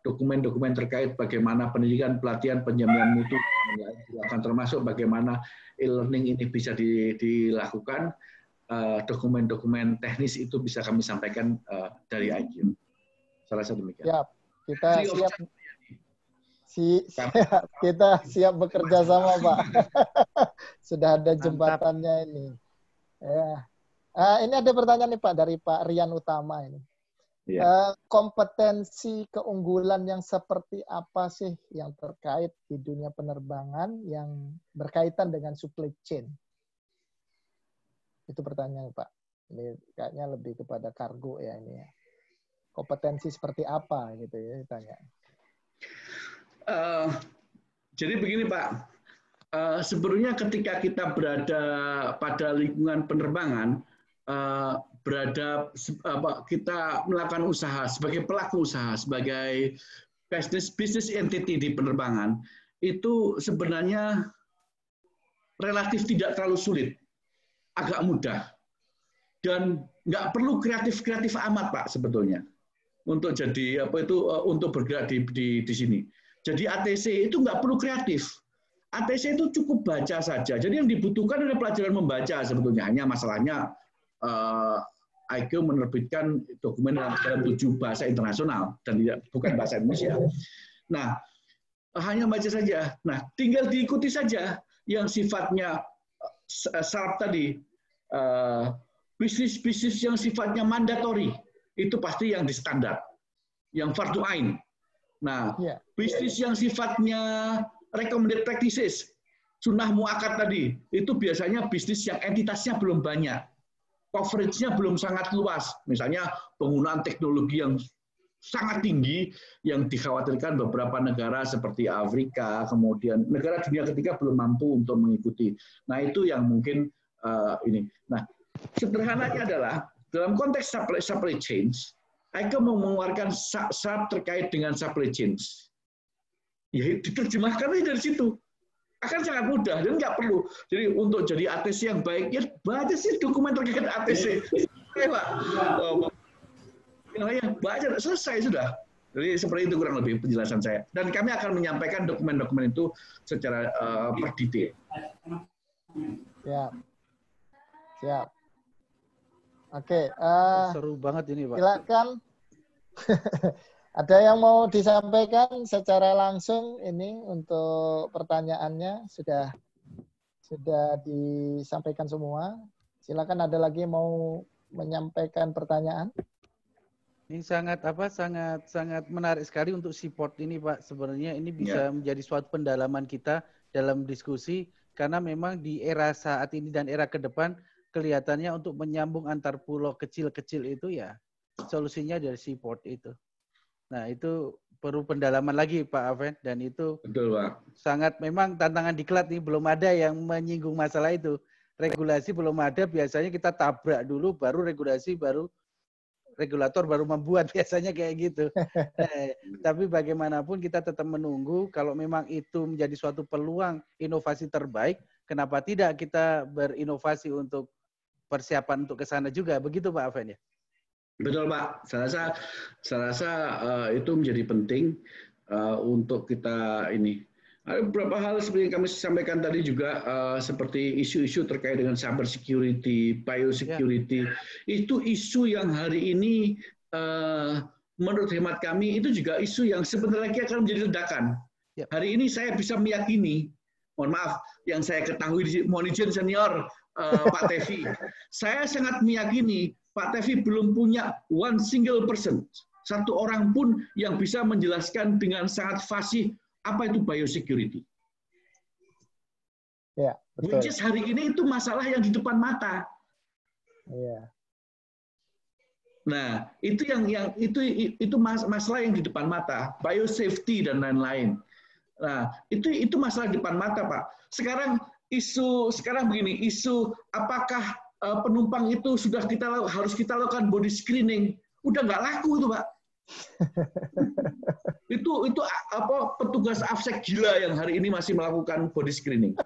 Speaker 1: dokumen-dokumen terkait bagaimana pendidikan, pelatihan, penjaminan mutu dilakukan, termasuk bagaimana e-learning ini bisa dilakukan. Dokumen-dokumen teknis itu bisa kami sampaikan dari IQ. Salah satu demikian.
Speaker 2: Siap. Kita siap bekerja sama, Pak. Sudah ada jembatannya ini. Ya. Ini ada pertanyaan nih, Pak, dari Pak Rian Utama ini. Ya. Kompetensi keunggulan yang seperti apa sih yang terkait di dunia penerbangan yang berkaitan dengan supply chain? Itu pertanyaan, Pak. Ini kayaknya lebih kepada kargo ya ini ya. Kompetensi seperti apa gitu ya ditanya.
Speaker 1: Jadi begini, Pak. Sebenarnya ketika kita berada pada lingkungan penerbangan, kita melakukan usaha sebagai pelaku usaha, sebagai business entity di penerbangan, itu sebenarnya relatif tidak terlalu sulit, agak mudah, dan nggak perlu kreatif amat, Pak, sebetulnya untuk jadi untuk bergerak di sini. Jadi ATC itu nggak perlu kreatif. ATC itu cukup baca saja. Jadi yang dibutuhkan adalah pelajaran membaca sebetulnya. Hanya masalahnya IQ menerbitkan dokumen dalam 7 bahasa internasional dan bukan bahasa Indonesia. Nah, hanya baca saja. Nah, tinggal diikuti saja yang sifatnya syarat tadi. Bisnis yang sifatnya mandatori itu pasti yang di standar, yang fardu ain. Nah, bisnis yang sifatnya recommended practices, sunnah muakkad tadi, itu biasanya bisnis yang entitasnya belum banyak. Coverage-nya belum sangat luas. Misalnya penggunaan teknologi yang sangat tinggi yang dikhawatirkan beberapa negara seperti Afrika, kemudian negara dunia ketiga belum mampu untuk mengikuti. Nah, itu yang mungkin ini. Nah, sederhananya adalah dalam konteks supply chains, ICO mengeluarkan syarat terkait dengan supply chains. Ya, diterjemahkan dari situ. Akan sangat mudah dan nggak perlu. Jadi untuk jadi ATC yang baik, ya baca sih dokumen terkait ATC. Pak. Yang lain baca, selesai sudah. Jadi seperti itu kurang lebih penjelasan saya. Dan kami akan menyampaikan dokumen-dokumen itu secara per detail.
Speaker 2: Siap. Siap. Oke.
Speaker 3: Seru banget ini, Pak.
Speaker 2: Silakan. Ada yang mau disampaikan secara langsung ini untuk pertanyaannya sudah disampaikan semua. Silakan, ada lagi yang mau menyampaikan pertanyaan?
Speaker 3: Ini sangat menarik sekali untuk support ini, Pak. Sebenarnya ini bisa menjadi suatu pendalaman kita dalam diskusi karena memang di era saat ini dan era ke depan kelihatannya untuk menyambung antar pulau kecil-kecil itu ya solusinya dari support itu. Nah, itu perlu pendalaman lagi Pak Alven, dan itu
Speaker 1: betul, Pak.
Speaker 3: Sangat memang tantangan diklat nih, belum ada yang menyinggung masalah itu. Regulasi belum ada, biasanya kita tabrak dulu baru regulasi, baru regulator baru membuat, biasanya kayak gitu. Tapi bagaimanapun kita tetap menunggu, kalau memang itu menjadi suatu peluang inovasi terbaik, kenapa tidak kita berinovasi untuk persiapan untuk ke sana juga, begitu Pak Alven ya?
Speaker 1: Betul Pak, saya rasa itu menjadi penting untuk kita ini. Ada beberapa hal seperti yang kami sampaikan tadi juga seperti isu-isu terkait dengan cyber security, biosecurity. Itu isu yang hari ini menurut hemat kami itu juga isu yang sebentar lagi akan menjadi ledakan. Hari ini saya bisa meyakini, mohon maaf, yang saya ketahui mohon izin senior Pak Tevi, saya sangat meyakini Pak Tevi belum punya one single person, satu orang pun yang bisa menjelaskan dengan sangat fasih apa itu biosecurity.
Speaker 2: Ya, betul.
Speaker 1: Which is hari ini itu masalah yang di depan mata.
Speaker 2: Ya.
Speaker 1: Nah, itu itu masalah yang di depan mata, biosafety dan lain-lain. Nah, itu masalah di depan mata, Pak. Sekarang begini, isu apakah penumpang itu harus kita lakukan body screening, udah nggak laku itu, Pak. itu apa petugas AFSEC gila yang hari ini masih melakukan body screening.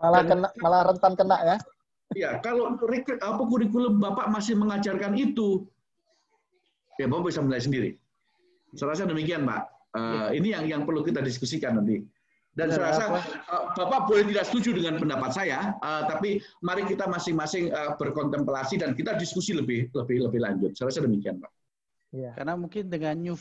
Speaker 2: Malah rentan kena ya.
Speaker 1: Ya, kalau kurikulum Bapak masih mengajarkan itu, ya Bapak bisa menilai sendiri. Saya rasa demikian, Pak. Ini yang perlu kita diskusikan nanti. Dan saya rasa Bapak boleh tidak setuju dengan pendapat saya, tapi mari kita masing-masing berkontemplasi dan kita diskusi lebih lanjut. Saya rasa demikian, Pak.
Speaker 2: Ya.
Speaker 3: Karena mungkin dengan new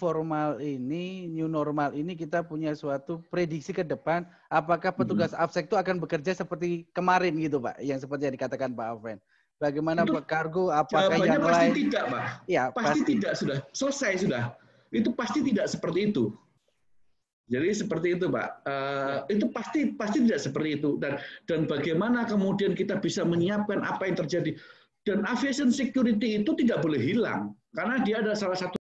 Speaker 3: normal ini kita punya suatu prediksi ke depan, apakah petugas AFSEC itu akan bekerja seperti kemarin gitu, Pak, yang seperti yang dikatakan Pak Alven. Bagaimana Pak Kargo, apakah yang
Speaker 1: pasti
Speaker 3: lain?
Speaker 1: Tidak, Pak.
Speaker 3: Ya,
Speaker 1: pasti tidak, sudah selesai sudah. Itu pasti tidak seperti itu. Jadi seperti itu, Pak. Itu pasti tidak seperti itu. Dan bagaimana kemudian kita bisa menyiapkan apa yang terjadi. Dan aviation security itu tidak boleh hilang. Karena dia adalah salah satu